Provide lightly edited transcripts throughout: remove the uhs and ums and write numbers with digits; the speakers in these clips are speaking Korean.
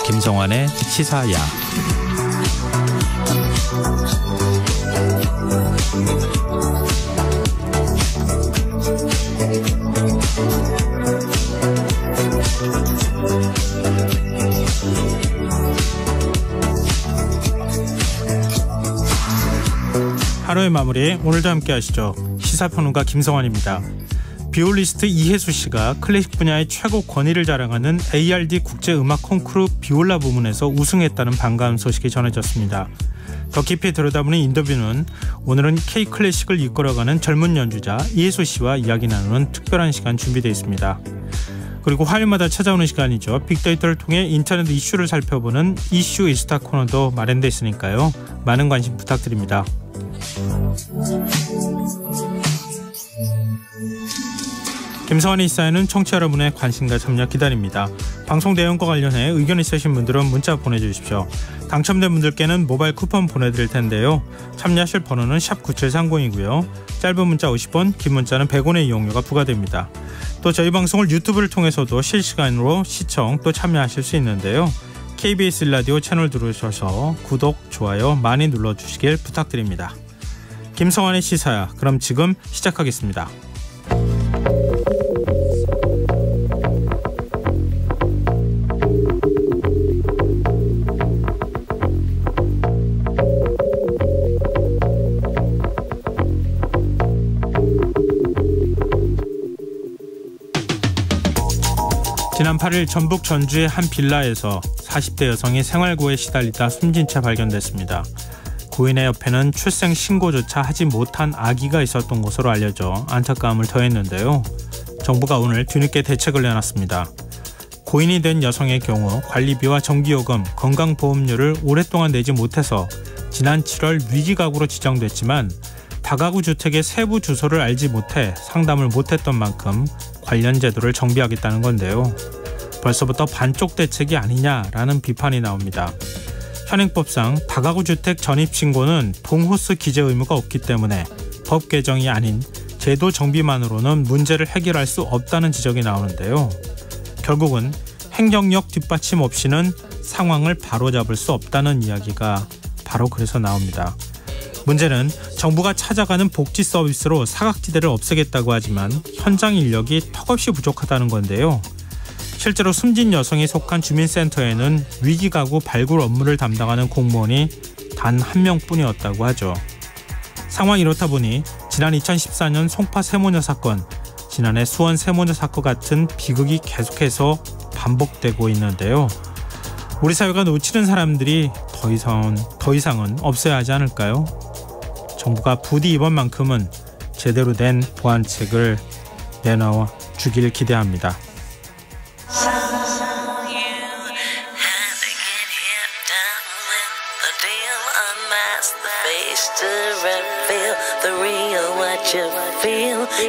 김성환의 시사야. 하루의 마무리, 오늘도 함께 하시죠. 시사평론가 김성환입니다. 비올리스트 이혜수 씨가 클래식 분야의 최고 권위를 자랑하는 ARD 국제음악 콩쿠르 비올라 부문에서 우승했다는 반가운 소식이 전해졌습니다. 더 깊이 들여다보는 인터뷰는 오늘은 K-클래식을 이끌어가는 젊은 연주자 이혜수 씨와 이야기 나누는 특별한 시간 준비되어 있습니다. 그리고 화요일마다 찾아오는 시간이죠. 빅데이터를 통해 인터넷 이슈를 살펴보는 이슈 이스타 코너도 마련되어 있으니까요. 많은 관심 부탁드립니다. 김성환의 시사에는 청취자 여러분의 관심과 참여 기다립니다. 방송 내용과 관련해 의견 있으신 분들은 문자 보내주십시오. 당첨된 분들께는 모바일 쿠폰 보내드릴 텐데요. 참여하실 번호는 샵 9730이고요. 짧은 문자 50원, 긴 문자는 100원의 이용료가 부과됩니다. 또 저희 방송을 유튜브를 통해서도 실시간으로 시청 또 참여하실 수 있는데요. KBS 라디오 채널 들어오셔서 구독, 좋아요 많이 눌러주시길 부탁드립니다. 김성환의 시사야, 그럼 지금 시작하겠습니다. 지난 8일 전북 전주의 한 빌라에서 40대 여성이 생활고에 시달리다 숨진 채 발견됐습니다. 고인의 옆에는 출생 신고조차 하지 못한 아기가 있었던 것으로 알려져 안타까움을 더했는데요. 정부가 오늘 뒤늦게 대책을 내놨습니다. 고인이 된 여성의 경우 관리비와 전기요금, 건강보험료를 오랫동안 내지 못해서 지난 7월 위기가구로 지정됐지만 다가구 주택의 세부 주소를 알지 못해 상담을 못했던 만큼 관련 제도를 정비하겠다는 건데요. 벌써부터 반쪽 대책이 아니냐라는 비판이 나옵니다. 현행법상 다가구 주택 전입신고는 동호수 기재 의무가 없기 때문에 법 개정이 아닌 제도 정비만으로는 문제를 해결할 수 없다는 지적이 나오는데요. 결국은 행정력 뒷받침 없이는 상황을 바로잡을 수 없다는 이야기가 바로 그래서 나옵니다. 문제는 정부가 찾아가는 복지 서비스로 사각지대를 없애겠다고 하지만 현장 인력이 턱없이 부족하다는 건데요. 실제로 숨진 여성이 속한 주민센터에는 위기가구 발굴 업무를 담당하는 공무원이 단 한 명뿐이었다고 하죠. 상황이 이렇다 보니 지난 2014년 송파 세모녀 사건, 지난해 수원 세모녀 사건 같은 비극이 계속해서 반복되고 있는데요. 우리 사회가 놓치는 사람들이 더 이상은 없어야 하지 않을까요? 정부가 부디 이번만큼은 제대로 된 보완책을 내놔 주길 기대합니다.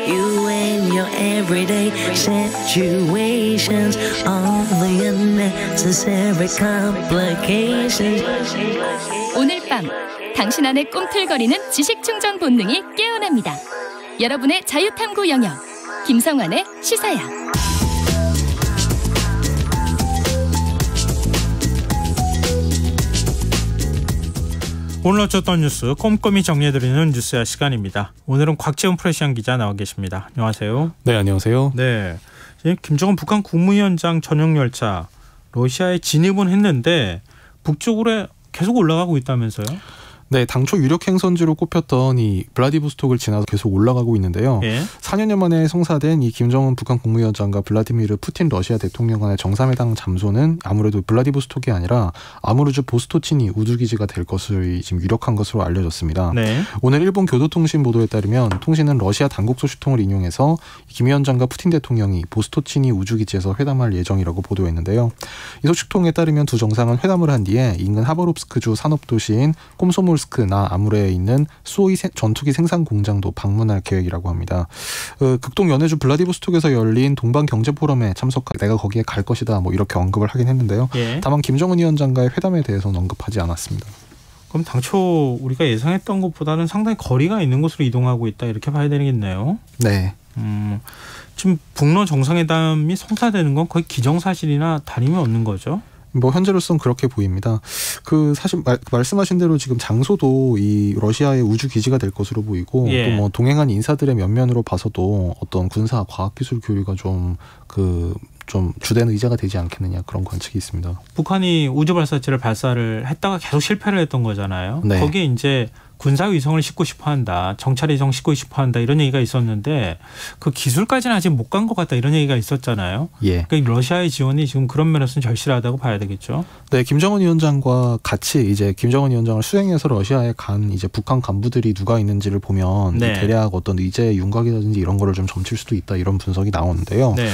You and your everyday situations, all the unnecessary complications. 오늘 밤 당신 안에 꿈틀거리는 지식 충전 본능이 깨어납니다. 여러분의 자유탐구 영역 김성환의 시사야. 오늘 어쩌던 뉴스 꼼꼼히 정리해드리는 뉴스야 시간입니다. 오늘은 곽재훈 프레시안 기자 나와 계십니다. 안녕하세요. 네, 안녕하세요. 네, 김정은 북한 국무위원장 전용 열차 러시아에 진입은 했는데 북쪽으로 계속 올라가고 있다면서요? 네, 당초 유력 행선지로 꼽혔던 이 블라디보스톡을 지나서 계속 올라가고 있는데요. 예? 4년여 만에 성사된 이 김정은 북한 국무위원장과 블라디미르 푸틴 러시아 대통령 간의 정상회담 장소는 아무래도 블라디보스톡이 아니라 아무르주 보스토치니 우주기지가 될 것을 지금 유력한 것으로 알려졌습니다. 네. 오늘 일본 교도통신 보도에 따르면 통신은 러시아 당국 소식통을 인용해서 김 위원장과 푸틴 대통령이 보스토치니 우주기지에서 회담할 예정이라고 보도했는데요. 이 소식통에 따르면 두 정상은 회담을 한 뒤에 인근 하버롭스크주 산업도시인 꼼소몰 스크나 아무레에 있는 수호이 전투기 생산 공장도 방문할 계획이라고 합니다. 극동 연해주 블라디보스톡에서 열린 동방 경제 포럼에 내가 거기에 갈 것이다 뭐 이렇게 언급을 하긴 했는데요. 예. 다만 김정은 위원장과의 회담에 대해서는 언급하지 않았습니다. 그럼 당초 우리가 예상했던 것보다는 상당히 거리가 있는 곳으로 이동하고 있다 이렇게 봐야 되겠네요. 네. 지금 북러 정상회담이 성사되는 건 거의 기정사실이나 다름이 없는 거죠? 뭐 현재로서는 그렇게 보입니다. 그 사실 말씀하신 대로 지금 장소도 이 러시아의 우주 기지가 될 것으로 보이고 예. 또 뭐 동행한 인사들의 면면으로 봐서도 어떤 군사 과학기술 교류가 좀 주된 의제가 되지 않겠느냐 그런 관측이 있습니다. 북한이 우주 발사체를 발사를 했다가 계속 실패를 했던 거잖아요. 네. 거기에 이제 군사 위성을 싣고 싶어한다, 정찰 위성 싣고 싶어한다 이런 얘기가 있었는데 그 기술까지는 아직 못 간 것 같다 이런 얘기가 있었잖아요. 예. 그러니까 러시아의 지원이 지금 그런 면에서는 절실하다고 봐야 되겠죠. 네, 김정은 위원장과 같이 이제 김정은 위원장을 수행해서 러시아에 간 이제 북한 간부들이 누가 있는지를 보면 네. 대략 어떤 의제의 윤곽이라든지 이런 거를 좀 점칠 수도 있다 이런 분석이 나오는데요. 네.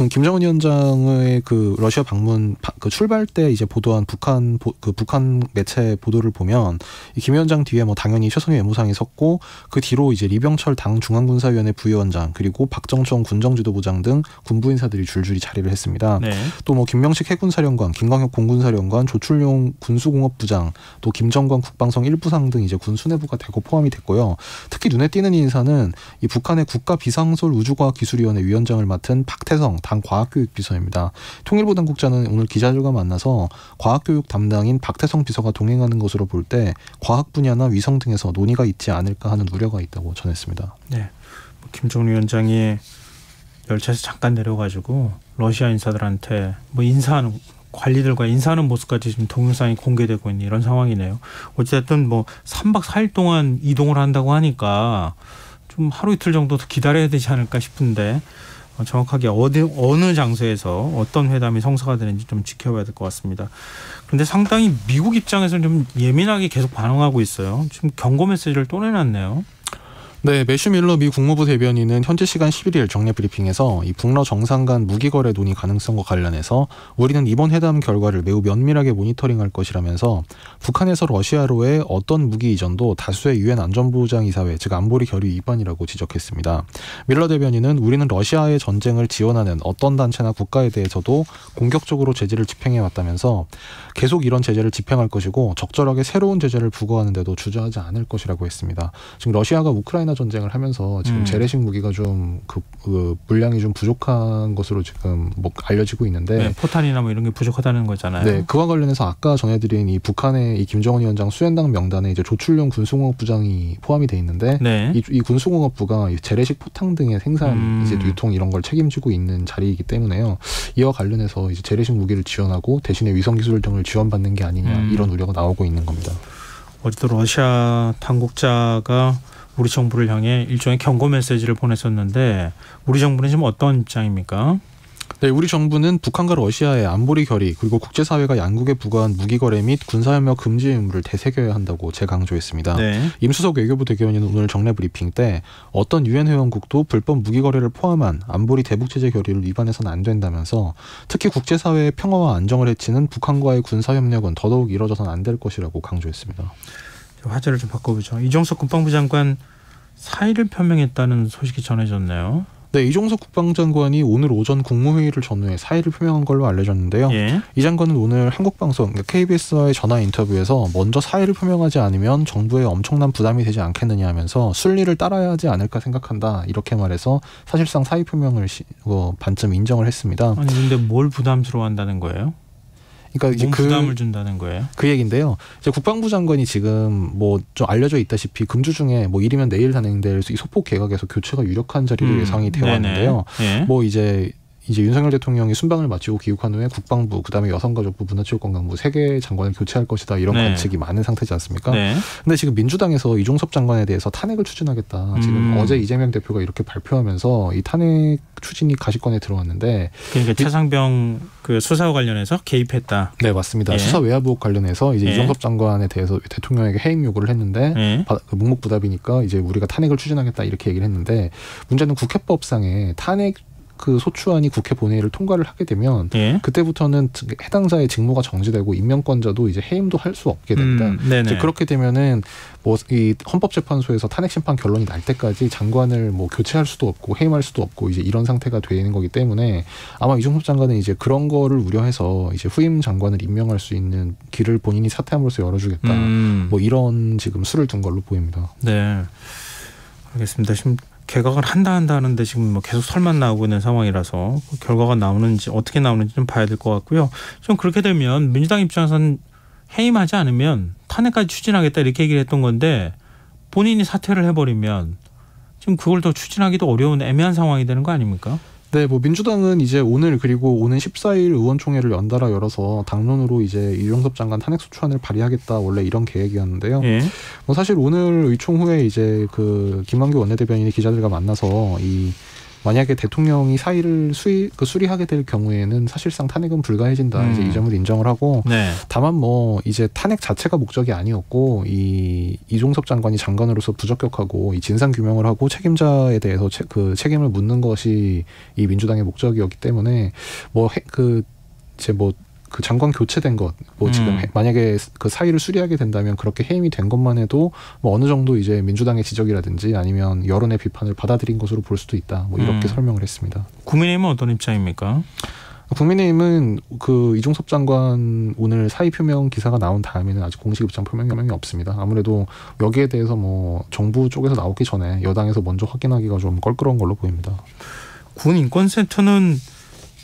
김정은 위원장의 그 러시아 방문 그 출발 때 이제 보도한 북한 매체 보도를 보면 이 김 위원장 뒤에 뭐 당연히 최선희 외무상이 섰고 그 뒤로 이제 리병철 당 중앙군사위원회 부위원장 그리고 박정총 군정지도부장 등 군부 인사들이 줄줄이 자리를 했습니다. 네. 또 뭐 김명식 해군사령관, 김광혁 공군사령관, 조출용 군수공업부장, 또 김정관 국방성 1부상 등 이제 군 수뇌부가 대거 포함이 됐고요. 특히 눈에 띄는 인사는 이 북한의 국가비상솔 우주과학기술위원회 위원장을 맡은 박태성 당 과학교육비서입니다. 통일부 당국자는 오늘 기자들과 만나서 과학교육 담당인 박태성 비서가 동행하는 것으로 볼 때 과학 분야나 위성 등에서 논의가 있지 않을까 하는 우려가 있다고 전했습니다. 네. 김정은 위원장이 열차에서 잠깐 내려가지고 러시아 인사들한테 뭐 인사하는 관리들과 인사하는 모습까지 지금 동영상이 공개되고 있는 이런 상황이네요. 어쨌든 뭐 3박 4일 동안 이동을 한다고 하니까 좀 하루 이틀 정도 더 기다려야 되지 않을까 싶은데 정확하게 어느 장소에서 어떤 회담이 성사가 되는지 좀 지켜봐야 될 것 같습니다. 그런데 상당히 미국 입장에서는 좀 예민하게 계속 반응하고 있어요. 지금 경고 메시지를 또 내놨네요. 네, 매슈 밀러 미 국무부 대변인은 현지 시간 11일 정례 브리핑에서 이 북러 정상 간 무기 거래 논의 가능성과 관련해서 우리는 이번 회담 결과를 매우 면밀하게 모니터링할 것이라면서 북한에서 러시아로의 어떤 무기 이전도 다수의 유엔 안전보장이사회 즉 안보리 결의 위반이라고 지적했습니다. 밀러 대변인은 우리는 러시아의 전쟁을 지원하는 어떤 단체나 국가에 대해서도 공격적으로 제재를 집행해 왔다면서 계속 이런 제재를 집행할 것이고 적절하게 새로운 제재를 부과하는 데도 주저하지 않을 것이라고 했습니다. 지금 러시아가 우크라이나 전쟁을 하면서 지금 재래식 무기가 좀 그 물량이 좀 부족한 것으로 지금 뭐 알려지고 있는데 네, 포탄이나 뭐 이런 게 부족하다는 거잖아요. 네, 그와 관련해서 아까 전해드린 이 북한의 이 김정은 위원장 수행당 명단에 이제 조출용 군수공업부장이 포함이 돼 있는데 네. 이 군수공업부가 재래식 포탄 등의 생산 이제 유통 이런 걸 책임지고 있는 자리이기 때문에요. 이와 관련해서 이제 재래식 무기를 지원하고 대신에 위성 기술 등을 지원받는 게 아니냐 이런 우려가 나오고 있는 겁니다. 어제도 러시아 당국자가 우리 정부를 향해 일종의 경고 메시지를 보냈었는데 우리 정부는 지금 어떤 입장입니까? 네, 우리 정부는 북한과 러시아의 안보리 결의 그리고 국제사회가 양국에 부과한 무기거래 및 군사협력 금지 의무를 되새겨야 한다고 재강조했습니다. 네. 임수석 외교부 대변인은 오늘 정례 브리핑 때 어떤 유엔 회원국도 불법 무기거래를 포함한 안보리 대북제재 결의를 위반해서는 안 된다면서 특히 국제사회의 평화와 안정을 해치는 북한과의 군사협력은 더더욱 이뤄져서는 안 될 것이라고 강조했습니다. 화제를 좀 바꿔보죠. 이종석 국방부 장관 사의를 표명했다는 소식이 전해졌네요. 네, 이종석 국방장관이 오늘 오전 국무회의를 전후해 사의를 표명한 걸로 알려졌는데요. 예. 이 장관은 오늘 한국방송 KBS와의 전화 인터뷰에서 먼저 사의를 표명하지 않으면 정부에 엄청난 부담이 되지 않겠느냐 하면서 순리를 따라야 하지 않을까 생각한다 이렇게 말해서 사실상 사의 표명을 반쯤 인정을 했습니다. 아니 근데 뭘 부담스러워한다는 거예요? 그러니까 이제 부담을 준다는 거예요? 그 얘기인데요. 이제 국방부 장관이 지금 뭐 좀 알려져 있다시피 금주 중에 뭐 일이면 내일 단행될 이 소폭 개각에서 교체가 유력한 자리로 예상이 되어 왔는데요. 네. 뭐 이제 윤석열 대통령이 순방을 마치고 귀국한 후에 국방부, 그다음에 여성가족부, 문화체육관광부 3개 장관을 교체할 것이다 이런 관측이 많은 상태지 않습니까? 네. 근데 지금 민주당에서 이종섭 장관에 대해서 탄핵을 추진하겠다. 지금 어제 이재명 대표가 이렇게 발표하면서 이 탄핵 추진이 가시권에 들어왔는데 그러니까 최상병 그 수사와 관련해서 개입했다. 네, 맞습니다. 예. 수사 외압 의혹 관련해서 이제 예. 이종섭 장관에 대해서 대통령에게 해임 요구를 했는데 예. 묵묵부답이니까 이제 우리가 탄핵을 추진하겠다 이렇게 얘기를 했는데 문제는 국회법상에 탄핵 그 소추안이 국회 본회의를 통과를 하게 되면 예. 그때부터는 해당자의 직무가 정지되고 임명권자도 이제 해임도 할 수 없게 됩니다. 이제 그렇게 되면은 뭐 이 헌법재판소에서 탄핵 심판 결론이 날 때까지 장관을 뭐 교체할 수도 없고 해임할 수도 없고 이제 이런 상태가 되는 거기 때문에 아마 이종섭 장관은 이제 그런 거를 우려해서 이제 후임 장관을 임명할 수 있는 길을 본인이 사퇴함으로써 열어주겠다. 뭐 이런 지금 수를 둔 걸로 보입니다. 네, 알겠습니다. 지금 개각을 한다 하는데 지금 뭐 계속 설만 나오고 있는 상황이라서 결과가 나오는지 어떻게 나오는지 좀 봐야 될 것 같고요. 좀 그렇게 되면 민주당 입장에서는 해임하지 않으면 탄핵까지 추진하겠다 이렇게 얘기를 했던 건데 본인이 사퇴를 해버리면 지금 그걸 더 추진하기도 어려운 애매한 상황이 되는 거 아닙니까? 네, 뭐 민주당은 이제 오늘 그리고 오는 14일 의원총회를 연달아 열어서 당론으로 이제 이종섭 장관 탄핵소추안을 발의하겠다 원래 이런 계획이었는데요. 예. 뭐 사실 오늘 의총 후에 이제 그 김만규 원내대변인이 기자들과 만나서 만약에 대통령이 사의를 수리하게 될 경우에는 사실상 탄핵은 불가해진다. 이제 이 점을 인정을 하고 네. 다만 뭐 이제 탄핵 자체가 목적이 아니었고 이종섭 장관이 장관으로서 부적격하고 이 진상 규명을 하고 책임자에 대해서 그 책임을 묻는 것이 이 민주당의 목적이었기 때문에 그 장관 교체된 것, 지금 만약에 그 사의를 수리하게 된다면 그렇게 해임이 된 것만 해도 뭐 어느 정도 이제 민주당의 지적이라든지 아니면 여론의 비판을 받아들인 것으로 볼 수도 있다. 뭐 이렇게 설명을 했습니다. 국민의힘은 어떤 입장입니까? 국민의힘은 그 이종섭 장관 오늘 사의 표명 기사가 나온 다음에는 아직 공식 입장 표명이 없습니다. 아무래도 여기에 대해서 뭐 정부 쪽에서 나오기 전에 여당에서 먼저 확인하기가 좀 껄끄러운 걸로 보입니다. 군인권센터는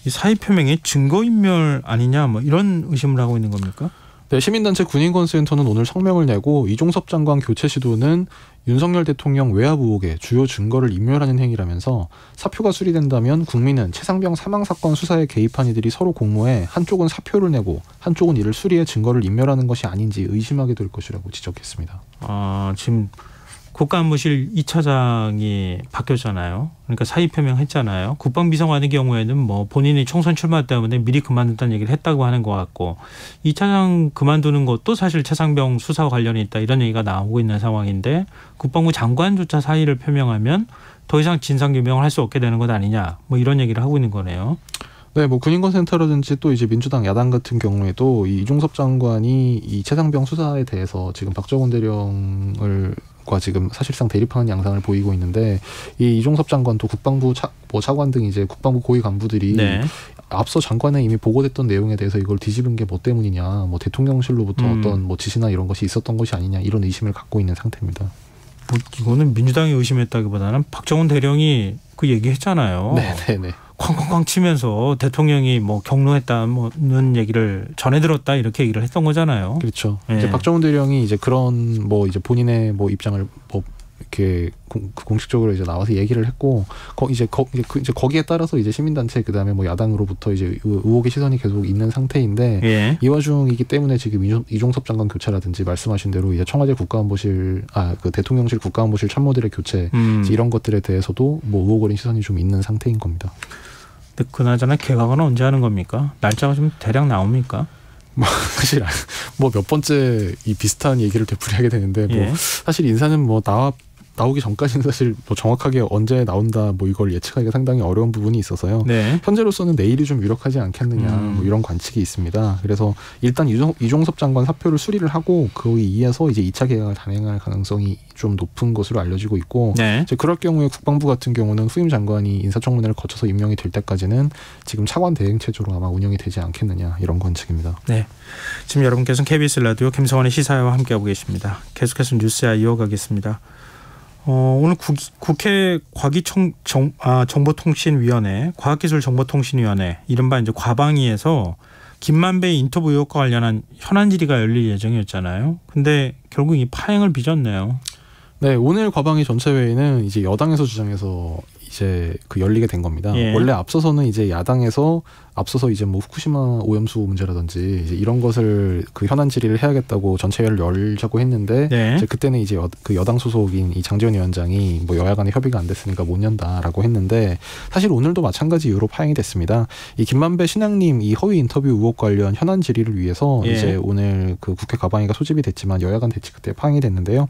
이 사의 표명이 증거인멸 아니냐 뭐 이런 의심을 하고 있는 겁니까? 네, 시민단체 군인권센터는 오늘 성명을 내고 이종섭 장관 교체 시도는 윤석열 대통령 외압 의혹의 주요 증거를 인멸하는 행위라면서 사표가 수리된다면 국민은 최상병 사망 사건 수사에 개입한 이들이 서로 공모해 한쪽은 사표를 내고 한쪽은 이를 수리해 증거를 인멸하는 것이 아닌지 의심하게 될 것이라고 지적했습니다. 지금 국가안보실 2차장이 바뀌었잖아요. 그러니까 사의 표명했잖아요. 국방비서관의 경우에는 뭐 본인이 총선 출마 때문에 미리 그만둔다는 얘기를 했다고 하는 것 같고 2차장 그만두는 것도 사실 최상병 수사와 관련이 있다 이런 얘기가 나오고 있는 상황인데 국방부 장관조차 사의를 표명하면 더 이상 진상규명을 할 수 없게 되는 것 아니냐 뭐 이런 얘기를 하고 있는 거네요. 네, 뭐 군인권센터라든지 또 이제 민주당 야당 같은 경우에도 이종섭 장관이 이 최상병 수사에 대해서 지금 박정훈 대령과 지금 사실상 대립하는 양상을 보이고 있는데 이 이종섭 장관도 국방부 차관 등 이제 국방부 고위 간부들이 네. 앞서 장관에 이미 보고됐던 내용에 대해서 이걸 뒤집은 게 뭐 때문이냐, 뭐 대통령실로부터 어떤 뭐 지시나 이런 것이 있었던 것이 아니냐 이런 의심을 갖고 있는 상태입니다. 뭐 이거는 민주당이 의심했다기보다는 박정훈 대령이 그 얘기했잖아요. 네. 쾅쾅쾅 치면서 대통령이 뭐 경로했다는 얘기를 전해 들었다 이렇게 얘기를 했던 거잖아요. 그렇죠. 네. 이제 박정훈 대령이 이제 그런 뭐 이제 본인의 뭐 입장을 뭐 이렇게 공식적으로 이제 나와서 얘기를 했고 이제 거기에 따라서 이제 시민단체 그다음에 뭐 야당으로부터 이제 의혹의 시선이 계속 있는 상태인데 예. 이 와중이기 때문에 지금 이종섭 장관 교체라든지 말씀하신 대로 이제 청와대 국가안보실 그 대통령실 국가안보실 참모들의 교체 이런 것들에 대해서도 뭐 의혹 어린 시선이 좀 있는 상태인 겁니다. 근데 그나저나 개각은 언제 하는 겁니까? 날짜가 좀 대략 나옵니까? 뭐 사실 뭐 몇 번째 이 비슷한 얘기를 되풀이하게 되는데 뭐 예. 사실 인사는 뭐 나오기 전까지는 사실 뭐 정확하게 언제 나온다 뭐 이걸 예측하기가 상당히 어려운 부분이 있어서요. 네. 현재로서는 내일이 좀 유력하지 않겠느냐 뭐 이런 관측이 있습니다. 그래서 일단 이종섭 장관 사표를 수리를 하고 그에 이어서 이제 2차 개각을 단행할 가능성이 좀 높은 것으로 알려지고 있고 네. 이제 그럴 경우에 국방부 같은 경우는 후임 장관이 인사청문회를 거쳐서 임명이 될 때까지는 지금 차관 대행 체제로 아마 운영이 되지 않겠느냐 이런 관측입니다. 네, 지금 여러분께서는 KBS 라디오 김성환의 시사회와 함께하고 계십니다. 계속해서 뉴스야 이어가겠습니다. 오늘 국회 정보통신위원회, 과학기술정보통신위원회, 이른바 이제 과방위에서 김만배 인터뷰 의혹과 관련한 현안 질의가 열릴 예정이었잖아요. 근데 결국 이 파행을 빚었네요. 네, 오늘 과방위 전체 회의는 이제 여당에서 주장해서 이제 열리게 된 겁니다. 예. 원래 앞서서는 이제 야당에서 이제 뭐 후쿠시마 오염수 문제라든지 이제 이런 것을 그 현안 질의를 해야겠다고 전체회를 열자고 했는데 네. 이제 그때는 이제 그 여당 소속인 이 장제원 위원장이 뭐 여야 간에 협의가 안 됐으니까 못 연다라고 했는데 사실 오늘도 마찬가지 이유로 파행이 됐습니다. 이 김만배 신앙님 이 허위 인터뷰 의혹 관련 현안 질의를 위해서 예. 이제 오늘 그 국회 과방위가 소집이 됐지만 여야 간 대치 그때 파행이 됐는데요.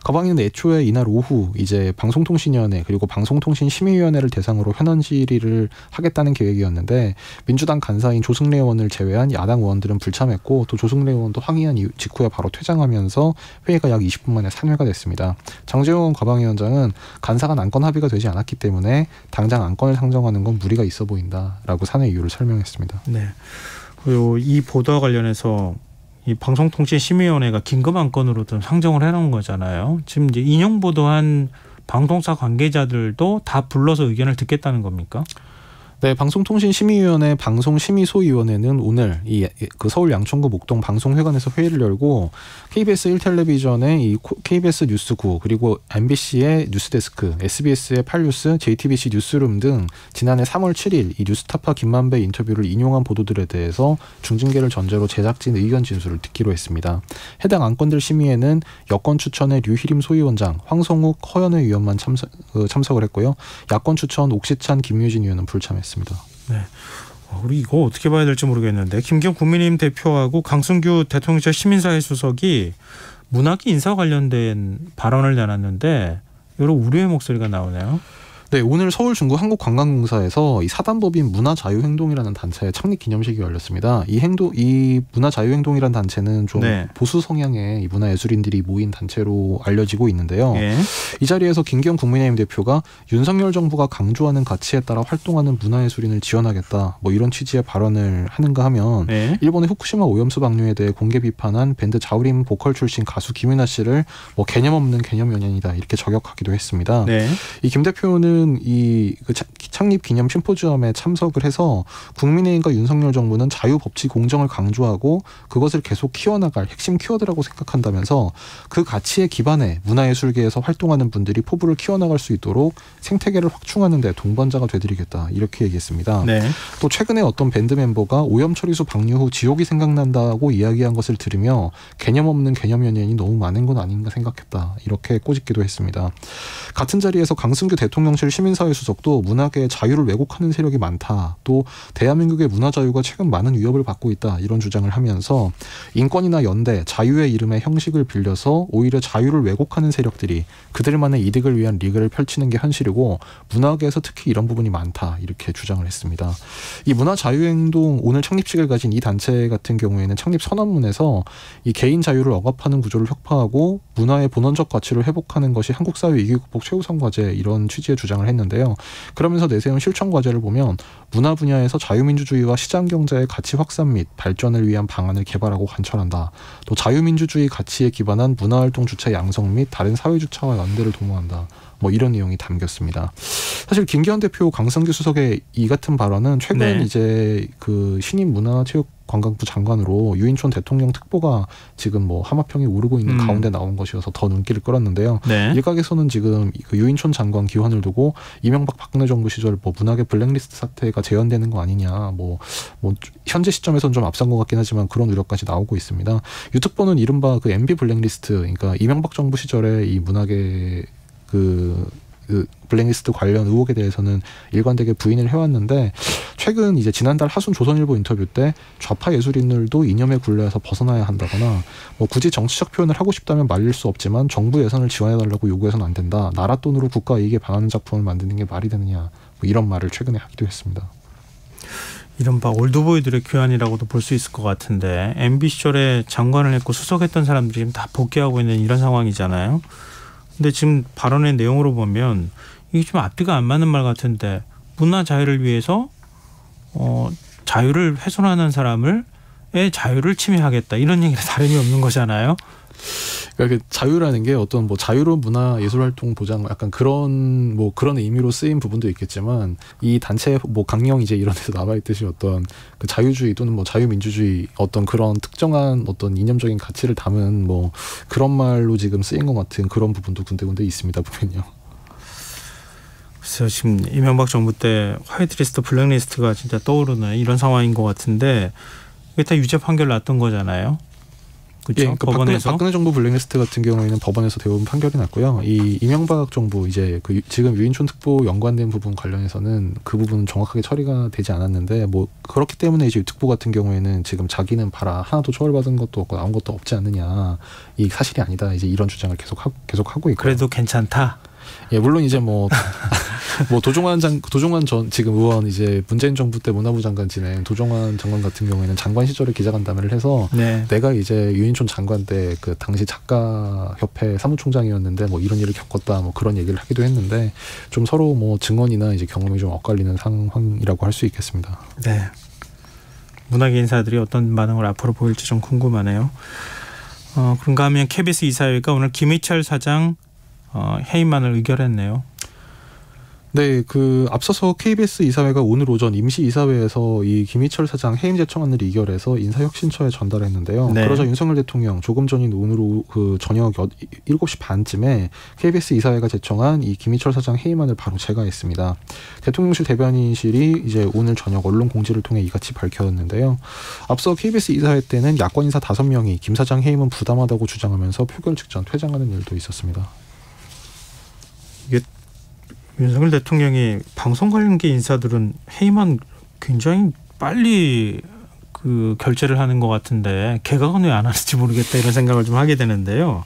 과방위는 애초에 이날 오후 이제 방송통신위원회 그리고 방송통신심의위원회를 대상으로 현안 질의를 하겠다는 계획이었는데 민주당 간사인 조승래 의원을 제외한 야당 의원들은 불참했고 또 조승래 의원도 항의한 직후에 바로 퇴장하면서 회의가 약 20분 만에 산회가 됐습니다. 장제원 과방위원장은 간사간 안건 합의가 되지 않았기 때문에 당장 안건을 상정하는 건 무리가 있어 보인다라고 산회 이유를 설명했습니다. 네. 그리고 이 보도와 관련해서 이 방송통신심의위원회가 긴급 안건으로 좀 상정을 해놓은 거잖아요. 지금 이제 인용 보도한 방송사 관계자들도 다 불러서 의견을 듣겠다는 겁니까? 네, 방송통신심의위원회 방송심의소위원회는 오늘 그 서울 양천구 목동 방송회관에서 회의를 열고 KBS 1텔레비전의 이 KBS 뉴스9 그리고 MBC의 뉴스데스크, SBS의 8뉴스, JTBC 뉴스룸 등 지난해 3월 7일 이 뉴스타파 김만배 인터뷰를 인용한 보도들에 대해서 중징계를 전제로 제작진 의견 진술을 듣기로 했습니다. 해당 안건들 심의에는 여권 추천의 류희림 소위원장, 황성욱 허연회 위원만 참석을 했고요. 야권 추천 옥시찬 김유진 위원은 불참했습니다. 네. 우리 이거 어떻게 봐야 될지 모르겠는데 김기현 국민의힘 대표하고 강승규 대통령실 시민사회 수석이 문학계 인사 관련된 발언을 내놨는데 여러 우려의 목소리가 나오네요. 네, 오늘 서울 중구 한국관광공사에서 이 사단법인 문화자유행동이라는 단체의 창립 기념식이 열렸습니다. 이 문화자유행동이라는 단체는 좀 보수 성향의 이 문화예술인들이 모인 단체로 알려지고 있는데요. 이 자리에서 김기현 국민의힘 대표가 윤석열 정부가 강조하는 가치에 따라 활동하는 문화예술인을 지원하겠다, 뭐 이런 취지의 발언을 하는가 하면 일본의 후쿠시마 오염수 방류에 대해 공개 비판한 밴드 자우림 보컬 출신 가수 김윤아 씨를 뭐 개념 없는 개념연예인이다 이렇게 저격하기도 했습니다. 이 김 대표는 이 창립 기념 심포지엄에 참석을 해서 국민의힘과 윤석열 정부는 자유, 법치, 공정을 강조하고 그것을 계속 키워나갈 핵심 키워드라고 생각한다면서 그 가치에 기반해 문화예술계에서 활동하는 분들이 포부를 키워나갈 수 있도록 생태계를 확충하는 데 동반자가 되드리겠다 이렇게 얘기했습니다. 또 최근에 어떤 밴드 멤버가 오염처리수 방류 후 지옥이 생각난다고 이야기한 것을 들으며 개념 없는 개념 연예인이 너무 많은 건 아닌가 생각했다 이렇게 꼬집기도 했습니다. 같은 자리에서 강승규 대통령실 시민사회 수석도 문학의 자유를 왜곡하는 세력이 많다. 또 대한민국의 문화 자유가 최근 많은 위협을 받고 있다. 이런 주장을 하면서 인권이나 연대, 자유의 이름의 형식을 빌려서 오히려 자유를 왜곡하는 세력들이 그들만의 이득을 위한 리그를 펼치는 게 현실이고 문학계에서 특히 이런 부분이 많다. 이렇게 주장을 했습니다. 이 문화자유행동 오늘 창립식을 가진 이 단체 같은 경우에는 창립 선언문에서 이 개인 자유를 억압하는 구조를 혁파하고 문화의 본원적 가치를 회복하는 것이 한국 사회 위기 극복 최우선 과제 이런 취지의 주장을 했는데요. 그러면서 내세운 실천 과제를 보면 문화 분야에서 자유민주주의와 시장경제의 가치 확산 및 발전을 위한 방안을 개발하고 관철한다. 또 자유민주주의 가치에 기반한 문화활동 주체 양성 및 다른 사회주체와 연대를 도모한다. 뭐 이런 내용이 담겼습니다. 사실 김기현 대표, 강승규 수석의 이 같은 발언은 최근 이제 그 신임 문화체육관광부 장관으로 유인촌 대통령 특보가 지금 뭐 하마평이 오르고 있는 가운데 나온 것이어서 더 눈길을 끌었는데요. 일각에서는 지금 그 유인촌 장관 기환을 두고 이명박 박근혜 정부 시절 뭐 문학의 블랙리스트 사태가 재현되는 거 아니냐, 뭐 현재 시점에서는 좀 앞선 것 같긴 하지만 그런 우려까지 나오고 있습니다. 유특보는 이른바 그 MB 블랙리스트, 그러니까 이명박 정부 시절에 이 문학의 그 블랙리스트 관련 의혹에 대해서는 일관되게 부인을 해왔는데 최근 이제 지난달 하순 조선일보 인터뷰 때 좌파 예술인들도 이념의 굴레에서 벗어나야 한다거나 뭐 굳이 정치적 표현을 하고 싶다면 말릴 수 없지만 정부 예산을 지원해달라고 요구해서는 안 된다. 나라 돈으로 국가 이익에 반하는 작품을 만드는 게 말이 되느냐, 뭐 이런 말을 최근에 하기도 했습니다. 이른바 올드보이들의 교환이라고도 볼 수 있을 것 같은데 MB 시절에 장관을 했고 수석했던 사람들이 지금 다 복귀하고 있는 이런 상황이잖아요. 근데 지금 발언의 내용으로 보면 이게 좀 앞뒤가 안 맞는 말 같은데 문화 자유를 위해서 자유를 훼손하는 사람의 자유를 침해하겠다 이런 얘기가 다름이 없는 거잖아요. 그러니까 자유라는 게 어떤 뭐 자유로운 문화 예술 활동 보장 약간 그런 뭐 그런 의미로 쓰인 부분도 있겠지만 이 단체 뭐 강령 이제 이런 데서 나와 있듯이 어떤 그 자유주의 또는 뭐 자유민주주의 어떤 그런 특정한 어떤 이념적인 가치를 담은 뭐 그런 말로 지금 쓰인 것 같은 그런 부분도 군데군데 있습니다 보면요. 그래서 지금 이명박 정부 때 화이트리스트, 블랙리스트가 진짜 떠오르는 이런 상황인 것 같은데 이게 다 유죄 판결 났던 거잖아요. 그렇죠. 그러니까 법원에서 박근혜 정부 블랙리스트 같은 경우에는 법원에서 대부분 판결이 났고요. 이 이명박 정부 이제 그 지금 유인촌 특보 연관된 부분 관련해서는 그 부분은 정확하게 처리가 되지 않았는데 뭐 그렇기 때문에 이제 특보 같은 경우에는 지금 자기는 봐라 하나도 처벌받은 것도 없고 나온 것도 없지 않느냐, 이 사실이 아니다 이제 이런 주장을 계속 하고 있고. 그래도 괜찮다. 예, 물론 이제 뭐 도종환 전 지금 의원 이제 문재인 정부 때 문화부 장관 지낸 도종환 장관 같은 경우에는 장관 시절에 기자간담회를 해서 내가 이제 유인촌 장관 때 그 당시 작가협회 사무총장이었는데 뭐 이런 일을 겪었다 뭐 그런 얘기를 하기도 했는데 좀 서로 뭐 증언이나 이제 경험이 좀 엇갈리는 상황이라고 할 수 있겠습니다. 네. 문화계 인사들이 어떤 반응을 앞으로 보일지 좀 궁금하네요. 그런가 하면 KBS 이사회가 오늘 김희철 사장 해임안을 의결했네요. 네, 앞서서 KBS 이사회가 오늘 오전 임시 이사회에서 이 김희철 사장 해임 제청안을 의결해서 인사혁신처에 전달했는데요. 네. 그러자 윤석열 대통령 조금 전인 오늘 저녁 7시 반쯤에 KBS 이사회가 제청한 이 김희철 사장 해임안을 바로 제거했습니다. 대통령실 대변인실이 이제 오늘 저녁 언론 공지를 통해 이같이 밝혔는데요. 앞서 KBS 이사회 때는 야권 인사 5명이 김 사장 해임은 부담하다고 주장하면서 표결 직전 퇴장하는 일도 있었습니다. 이게 윤석열 대통령이 방송 관련계 인사들은 해임안 굉장히 빨리 결재를 하는 것 같은데 개각은 왜 안 하는지 모르겠다 이런 생각을 좀 하게 되는데요.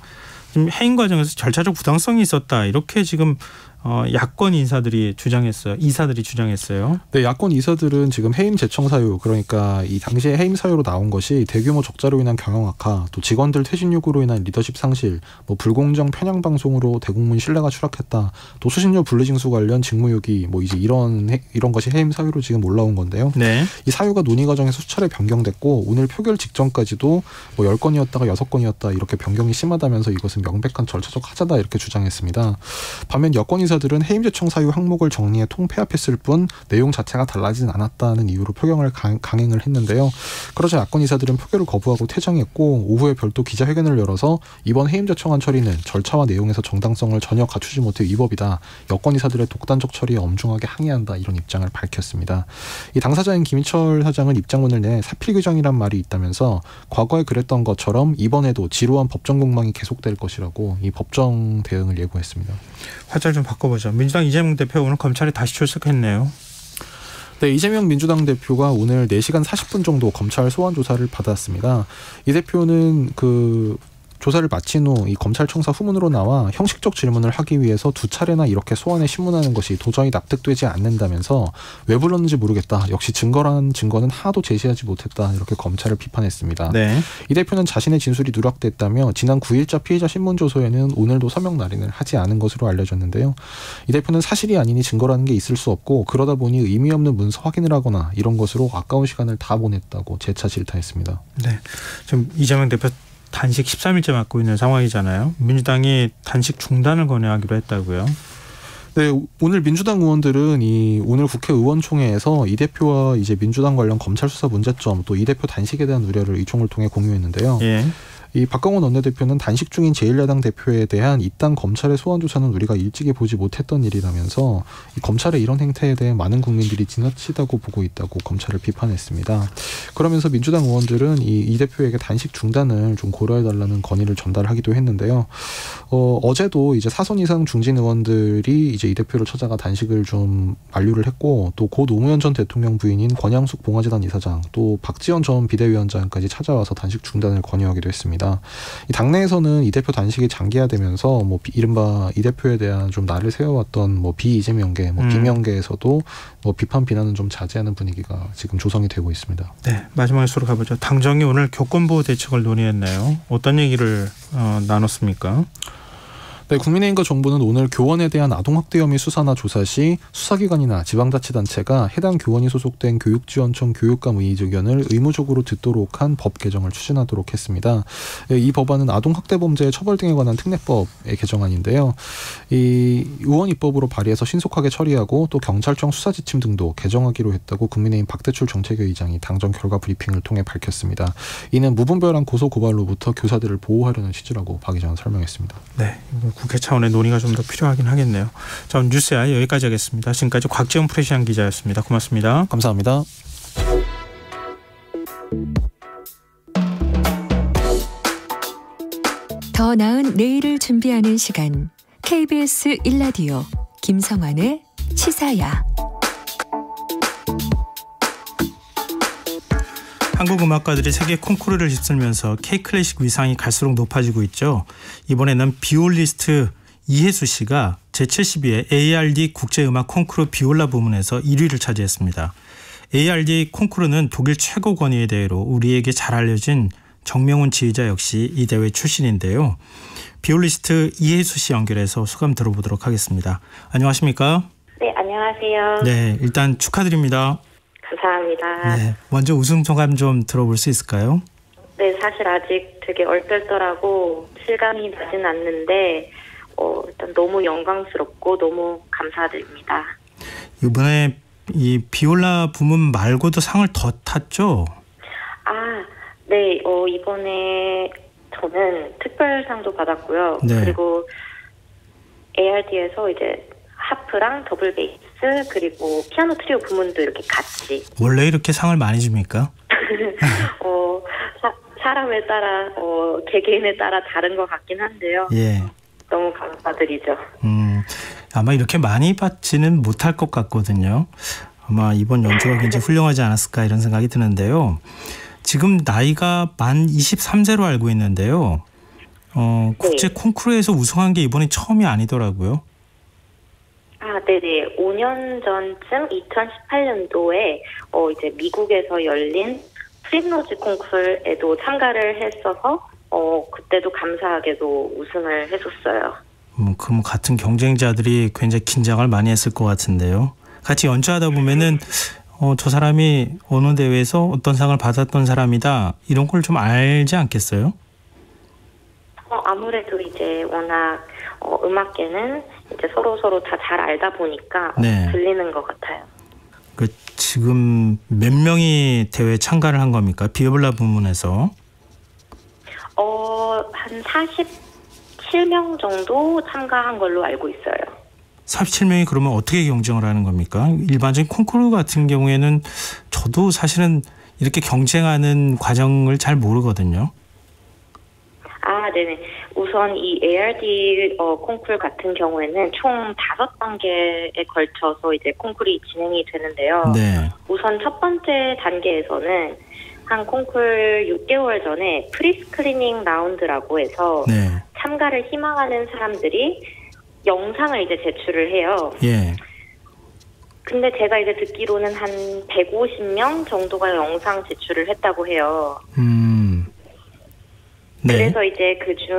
지금 해임 과정에서 절차적 부당성이 있었다 이렇게 지금 야권 인사들이 주장했어요. 이사들이 주장했어요. 네, 야권 이사들은 지금 해임 제청 사유, 그러니까 이 당시에 해임 사유로 나온 것이 대규모 적자로 인한 경영 악화, 또 직원들 퇴진 요구로 인한 리더십 상실, 불공정 편향 방송으로 대국민 신뢰가 추락했다, 또 수신료 분리징수 관련 직무유기, 이제 이런 것이 해임 사유로 지금 올라온 건데요. 네. 이 사유가 논의 과정에서 수차례 변경됐고 오늘 표결 직전까지도 10건이었다가 6건이었다 이렇게 변경이 심하다면서 이것은 명백한 절차적 하자다 이렇게 주장했습니다. 반면 여권 이사 들은 해임 제청 사유 항목을 정리해 통폐합했을 뿐 내용 자체가 달라지진 않았다는 이유로 표결을 강행을 했는데요. 그러자 야권 이사들은 표결을 거부하고 퇴장했고 오후에 별도 기자회견을 열어서 이번 해임 제청안 처리는 절차와 내용에서 정당성을 전혀 갖추지 못해 위법이다. 여권 이사들의 독단적 처리에 엄중하게 항의한다. 이런 입장을 밝혔습니다. 이 당사자인 김희철 사장은 입장문을 내 사필 규정이란 말이 있다면서 과거에 그랬던 것처럼 이번에도 지루한 법정 공방이 계속될 것이라고 이 법정 대응을 예고했습니다. 화제를 좀 바꿔보죠. 민주당 이재명 대표 오늘 검찰에 다시 출석했네요. 네, 이재명 민주당 대표가 오늘 4시간 40분 정도 검찰 소환 조사를 받았습니다. 이 대표는 조사를 마친 후 이 검찰청사 후문으로 나와 형식적 질문을 하기 위해서 2차례나 이렇게 소환에 신문하는 것이 도저히 납득되지 않는다면서 왜 불렀는지 모르겠다. 역시 증거라는 증거는 하나도 제시하지 못했다. 이렇게 검찰을 비판했습니다. 네. 이 대표는 자신의 진술이 누락됐다며 지난 9일자 피의자 신문조서에는 오늘도 서명 날인을 하지 않은 것으로 알려졌는데요. 이 대표는 사실이 아니니 증거라는 게 있을 수 없고 그러다 보니 의미 없는 문서 확인을 하거나 이런 것으로 아까운 시간을 다 보냈다고 재차 질타했습니다. 네. 지금 이재명 대표 단식 13일째 맞고 있는 상황이잖아요. 민주당이 단식 중단을 권유하기로 했다고요. 네, 오늘 민주당 의원들은 오늘 국회 의원총회에서 이 대표와 이제 민주당 관련 검찰 수사 문제점 또 이 대표 단식에 대한 우려를 의총을 통해 공유했는데요. 예. 이 박광원 원내대표는 단식 중인 제1야당 대표에 대한 이딴 검찰의 소환 조사는 우리가 일찍이 보지 못했던 일이라면서 이 검찰의 이런 행태에 대해 많은 국민들이 지나치다고 보고 있다고 검찰을 비판했습니다. 그러면서 민주당 의원들은 이 대표에게 단식 중단을 좀 고려해달라는 건의를 전달하기도 했는데요. 어제도 이제 4선 이상 중진 의원들이 이제 이 대표를 찾아가 단식을 좀 만류를 했고 또 고 노무현 전 대통령 부인인 권양숙 봉화재단 이사장 또 박지원 전 비대위원장까지 찾아와서 단식 중단을 권유하기도 했습니다. 이 당내에서는 이 대표 단식이 장기화되면서 이른바 이 대표에 대한 좀 날을 세워왔던 비이재명계, 김영계에서도 비판 비난은 좀 자제하는 분위기가 지금 조성이 되고 있습니다. 네, 마지막 수로 가보죠. 당정이 오늘 교권보호 대책을 논의했네요. 어떤 얘기를 나눴습니까? 네, 국민의힘과 정부는 오늘 교원에 대한 아동학대 혐의 수사나 조사 시 수사기관이나 지방자치단체가 해당 교원이 소속된 교육지원청 교육감 의의 의견을 의무적으로 듣도록 한 법 개정을 추진하도록 했습니다. 이 법안은 아동학대 범죄의 처벌 등에 관한 특례법의 개정안인데요. 이 의원 입법으로 발의해서 신속하게 처리하고 또 경찰청 수사지침 등도 개정하기로 했다고 국민의힘 박대출 정책위의장이 당정 결과 브리핑을 통해 밝혔습니다. 이는 무분별한 고소고발로부터 교사들을 보호하려는 취지라고 박 의장은 설명했습니다. 네. 국회 차원의 논의가 좀 더 필요하긴 하겠네요. 자, 오늘 뉴스야 여기까지 하겠습니다. 지금까지 곽지원 프레시안 기자였습니다. 고맙습니다. 감사합니다. 더 나은 내일을 준비하는 시간 KBS 1라디오 김성환의 시사야. 한국 음악가들이 세계 콩쿠르를 휩쓸면서 K-클래식 위상이 갈수록 높아지고 있죠. 이번에는 비올리스트 이혜수 씨가 제72회 ARD 국제음악 콩쿠르 비올라 부문에서 1위를 차지했습니다. ARD 콩쿠르는 독일 최고 권위의 대회로 우리에게 잘 알려진 정명훈 지휘자 역시 이 대회 출신인데요. 비올리스트 이혜수 씨 연결해서 소감 들어보도록 하겠습니다. 안녕하십니까? 네, 안녕하세요. 네, 일단 축하드립니다. 감사합니다. 네, 먼저 우승 소감 좀 들어볼 수 있을까요? 네, 사실 아직 되게 얼떨떨하고 실감이 나진 않는데 일단 너무 영광스럽고 너무 감사드립니다. 이번에 이 비올라 부문 말고도 상을 더 탔죠? 네. 이번에 저는 특별상도 받았고요. 네. 그리고 ARD에서 이제 하프랑 더블 베이스 그리고 피아노 트리오 부문도 이렇게 같이. 원래 이렇게 상을 많이 줍니까? 사람에 따라 개개인에 따라 다른 것 같긴 한데요. 예. 너무 감사드리죠. 아마 이렇게 많이 받지는 못할 것 같거든요. 아마 이번 연주가 굉장히 훌륭하지 않았을까 이런 생각이 드는데요. 지금 나이가 만 23세로 알고 있는데요. 국제 콩쿠르에서 우승한 게 이번이 처음이 아니더라고요. 네네. 5년 전쯤 2018년도에 이제 미국에서 열린 프림로즈 콩쿠르에도 참가를 했어서 그때도 감사하게도 우승을 했었어요. 그럼 같은 경쟁자들이 굉장히 긴장을 많이 했을 것 같은데요. 같이 연주하다 보면은 저 사람이 어느 대회에서 어떤 상을 받았던 사람이다 이런 걸 좀 알지 않겠어요? 아무래도 이제 워낙 음악계는 이제 서로 다 잘 알다 보니까 네. 들리는 것 같아요. 지금 몇 명이 대회에 참가를 한 겁니까? 비올라 부문에서? 한 47명 정도 참가한 걸로 알고 있어요. 47명이 그러면 어떻게 경쟁을 하는 겁니까? 일반적인 콩쿠르 같은 경우에는 저도 사실은 이렇게 경쟁하는 과정을 잘 모르거든요. 네네. 우선 이 ARD 콩쿠르 같은 경우에는 총 5단계에 걸쳐서 이제 콩쿠르이 진행이 되는데요. 네. 우선 첫 번째 단계에서는 한 콩쿠르 6개월 전에 프리스크리닝 라운드라고 해서 네. 참가를 희망하는 사람들이 영상을 이제 제출을 해요. 예. 근데 제가 이제 듣기로는 한 150명 정도가 영상 제출을 했다고 해요. 네. 그래서 이제 그중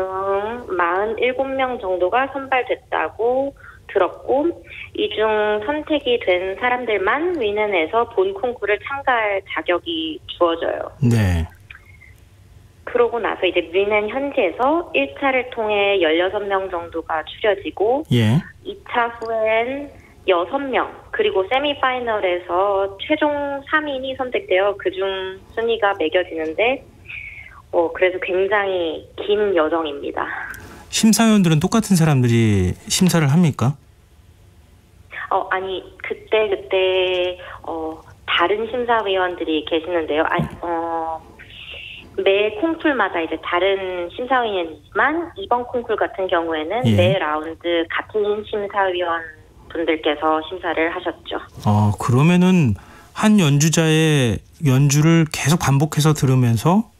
47명 정도가 선발됐다고 들었고 이 중 선택이 된 사람들만 위넨에서 본 콩쿠르를 참가할 자격이 주어져요. 네. 그러고 나서 이제 위넨 현지에서 1차를 통해 16명 정도가 추려지고 예. 2차 후엔 6명 그리고 세미파이널에서 최종 3인이 선택되어 그중 순위가 매겨지는데 그래서 굉장히 긴 여정입니다. 심사위원들은 똑같은 사람들이 심사를 합니까? 아니 그때 다른 심사위원들이 계시는데요. 매 콩쿨마다 이제 다른 심사위원이지만 이번 콩쿨 같은 경우에는 매 라운드 같은 심사위원 분들께서 심사를 하셨죠. 그러면은 한 연주자의 연주를 계속 반복해서 들으면서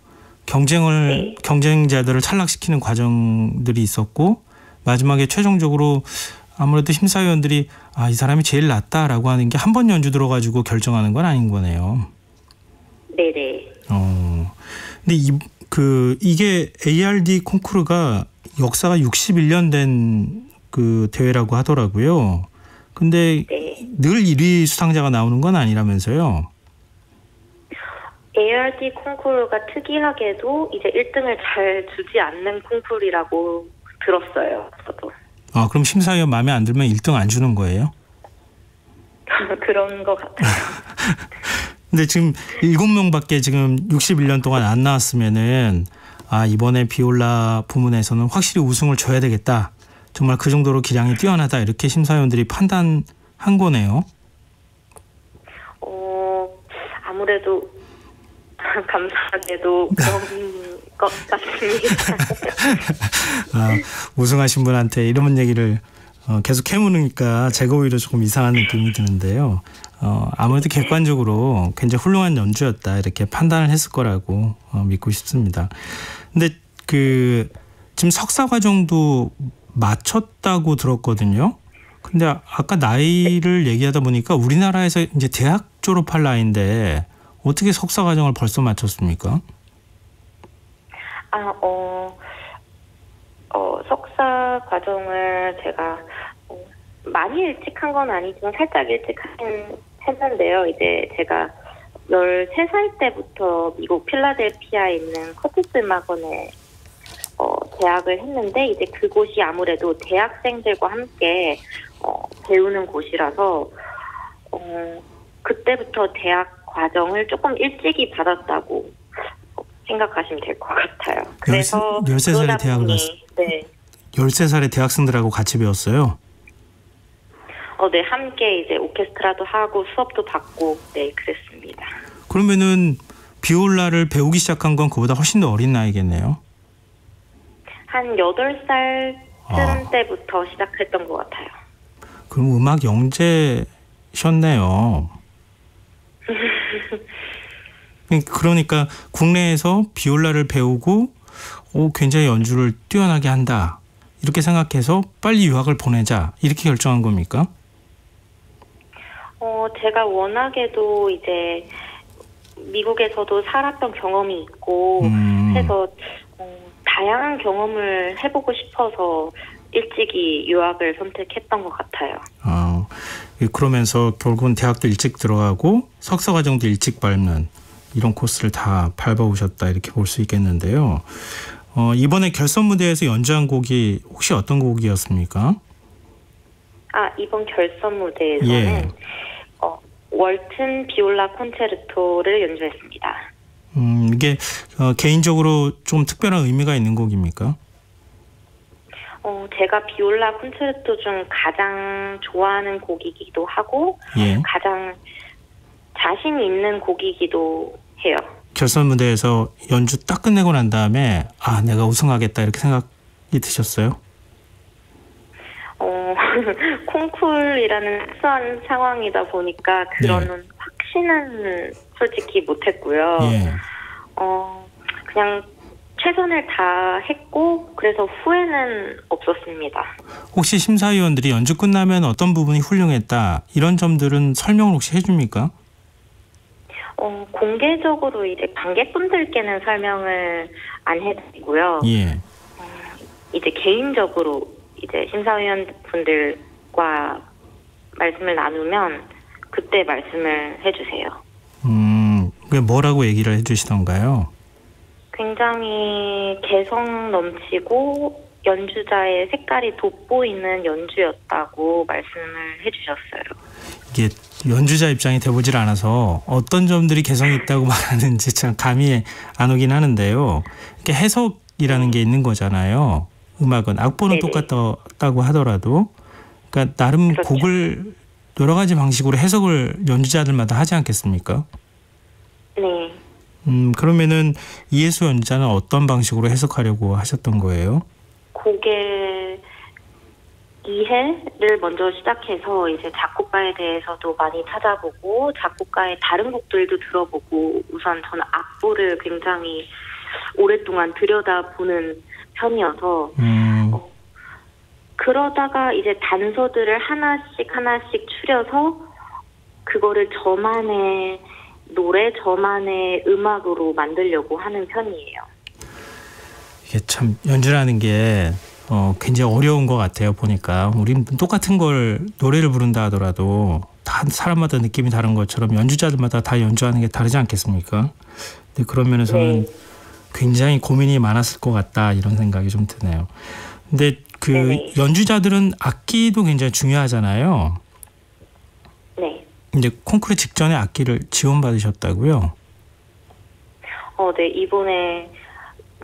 경쟁자들을 탈락시키는 과정들이 있었고 마지막에 최종적으로 아무래도 심사위원들이 이 사람이 제일 낫다라고 하는 게 한 번 연주 들어가지고 결정하는 건 아닌 거네요. 네네. 근데 이게 ARD 콩쿠르가 역사가 61년 된 그 대회라고 하더라고요. 근데 늘 1위 수상자가 나오는 건 아니라면서요. ARD 콩쿠르가 특이하게도 이제 1등을 잘 주지 않는 콩쿠르라고 들었어요. 저도. 그럼 심사위원 마음에 안 들면 1등 안 주는 거예요? 그런 것 같아요. 근데 지금 7명밖에 지금 61년 동안 안 나왔으면은 이번에 비올라 부문에서는 확실히 우승을 줘야 되겠다. 정말 그 정도로 기량이 뛰어나다 이렇게 심사위원들이 판단한 거네요. 아무래도 감사하게도 그런 것 같습니다. 우승하신 분한테 이런 얘기를 계속 캐무니까 제가 오히려 조금 이상한 느낌이 드는데요. 아무래도 객관적으로 굉장히 훌륭한 연주였다 이렇게 판단을 했을 거라고 믿고 싶습니다. 근데 지금 석사 과정도 마쳤다고 들었거든요. 근데 아까 나이를 얘기하다 보니까 우리나라에서 이제 대학 졸업할 나이인데 어떻게 석사 과정을 벌써 마쳤습니까? 석사 과정을 제가 많이 일찍 한 건 아니지만 살짝 일찍 하긴 했는데요. 이제 제가 13살 때부터 미국 필라델피아에 있는 커티스 음악원에 재학을 했는데 이제 그곳이 아무래도 대학생들과 함께 배우는 곳이라서 그때부터 대학 과정을 조금 일찍이 받았다고 생각하시면 될 것 같아요. 그래서 13살에 대학을 갔어요. 네. 13살에 대학생들하고 같이 배웠어요? 네, 함께 이제 오케스트라도 하고 수업도 받고 네, 그랬습니다. 그러면은 비올라를 배우기 시작한 건 그보다 훨씬 더 어린 나이겠네요? 한 8살쯤 때부터 시작했던 것 같아요. 그럼 음악 영재셨네요. 그러니까 국내에서 비올라를 배우고 굉장히 연주를 뛰어나게 한다. 이렇게 생각해서 빨리 유학을 보내자. 이렇게 결정한 겁니까? 제가 워낙에도 이제 미국에서도 살았던 경험이 있고 해서 다양한 경험을 해보고 싶어서 일찍이 유학을 선택했던 것 같아요. 그러면서 결국은 대학도 일찍 들어가고 석사과정도 일찍 밟는 이런 코스를 다 밟아오셨다 이렇게 볼 수 있겠는데요. 이번에 결선 무대에서 연주한 곡이 혹시 어떤 곡이었습니까? 이번 결선 무대에서는 예. 월튼 비올라 콘체르토를 연주했습니다. 이게 개인적으로 좀 특별한 의미가 있는 곡입니까? 제가 비올라 콘체르토 중 가장 좋아하는 곡이기도 하고 예. 가장 자신 있는 곡이기도 해요. 결선 무대에서 연주 딱 끝내고 난 다음에 내가 우승하겠다 이렇게 생각이 드셨어요? 콩쿨이라는 특수한 상황이다 보니까 그런 확신은 솔직히 못했고요. 예. 그냥 최선을 다했고 그래서 후회는 없었습니다. 혹시 심사위원들이 연주 끝나면 어떤 부분이 훌륭했다 이런 점들은 설명을 혹시 해줍니까? 공개적으로 이제 관객분들께는 설명을 안 해드리고요. 예. 이제 개인적으로 이제 심사위원분들과 말씀을 나누면 그때 말씀을 해주세요. 그게 뭐라고 얘기를 해주시던가요? 굉장히 개성 넘치고 연주자의 색깔이 돋보이는 연주였다고 말씀을 해주셨어요. 이게 연주자 입장이 돼보질 않아서 어떤 점들이 개성이 있다고 말하는지 참 감이 안 오긴 하는데요. 이렇게 해석이라는 게 있는 거잖아요. 음악은 악보는 네네. 똑같다고 하더라도 그러니까 나름 그렇죠. 곡을 여러 가지 방식으로 해석을 연주자들마다 하지 않겠습니까? 네. 그러면은 이예수 연주자는 어떤 방식으로 해석하려고 하셨던 거예요? 곡의 이해를 먼저 시작해서 이제 작곡가에 대해서도 많이 찾아보고 작곡가의 다른 곡들도 들어보고 우선 저는 악보를 굉장히 오랫동안 들여다보는 편이어서 그러다가 이제 단서들을 하나씩 추려서 그거를 저만의 노래, 저만의 음악으로 만들려고 하는 편이에요. 이게 참 연주라는 게 굉장히 어려운 것 같아요. 보니까 우린 똑같은 걸 노래를 부른다 하더라도 다 사람마다 느낌이 다른 것처럼 연주자들마다 다 연주하는 게 다르지 않겠습니까? 근데 그런 면에서는 굉장히 고민이 많았을 것 같다 이런 생각이 좀 드네요. 근데 연주자들은 악기도 굉장히 중요하잖아요. 네. 이제 콩쿠르 직전에 악기를 지원받으셨다고요? 네. 이번에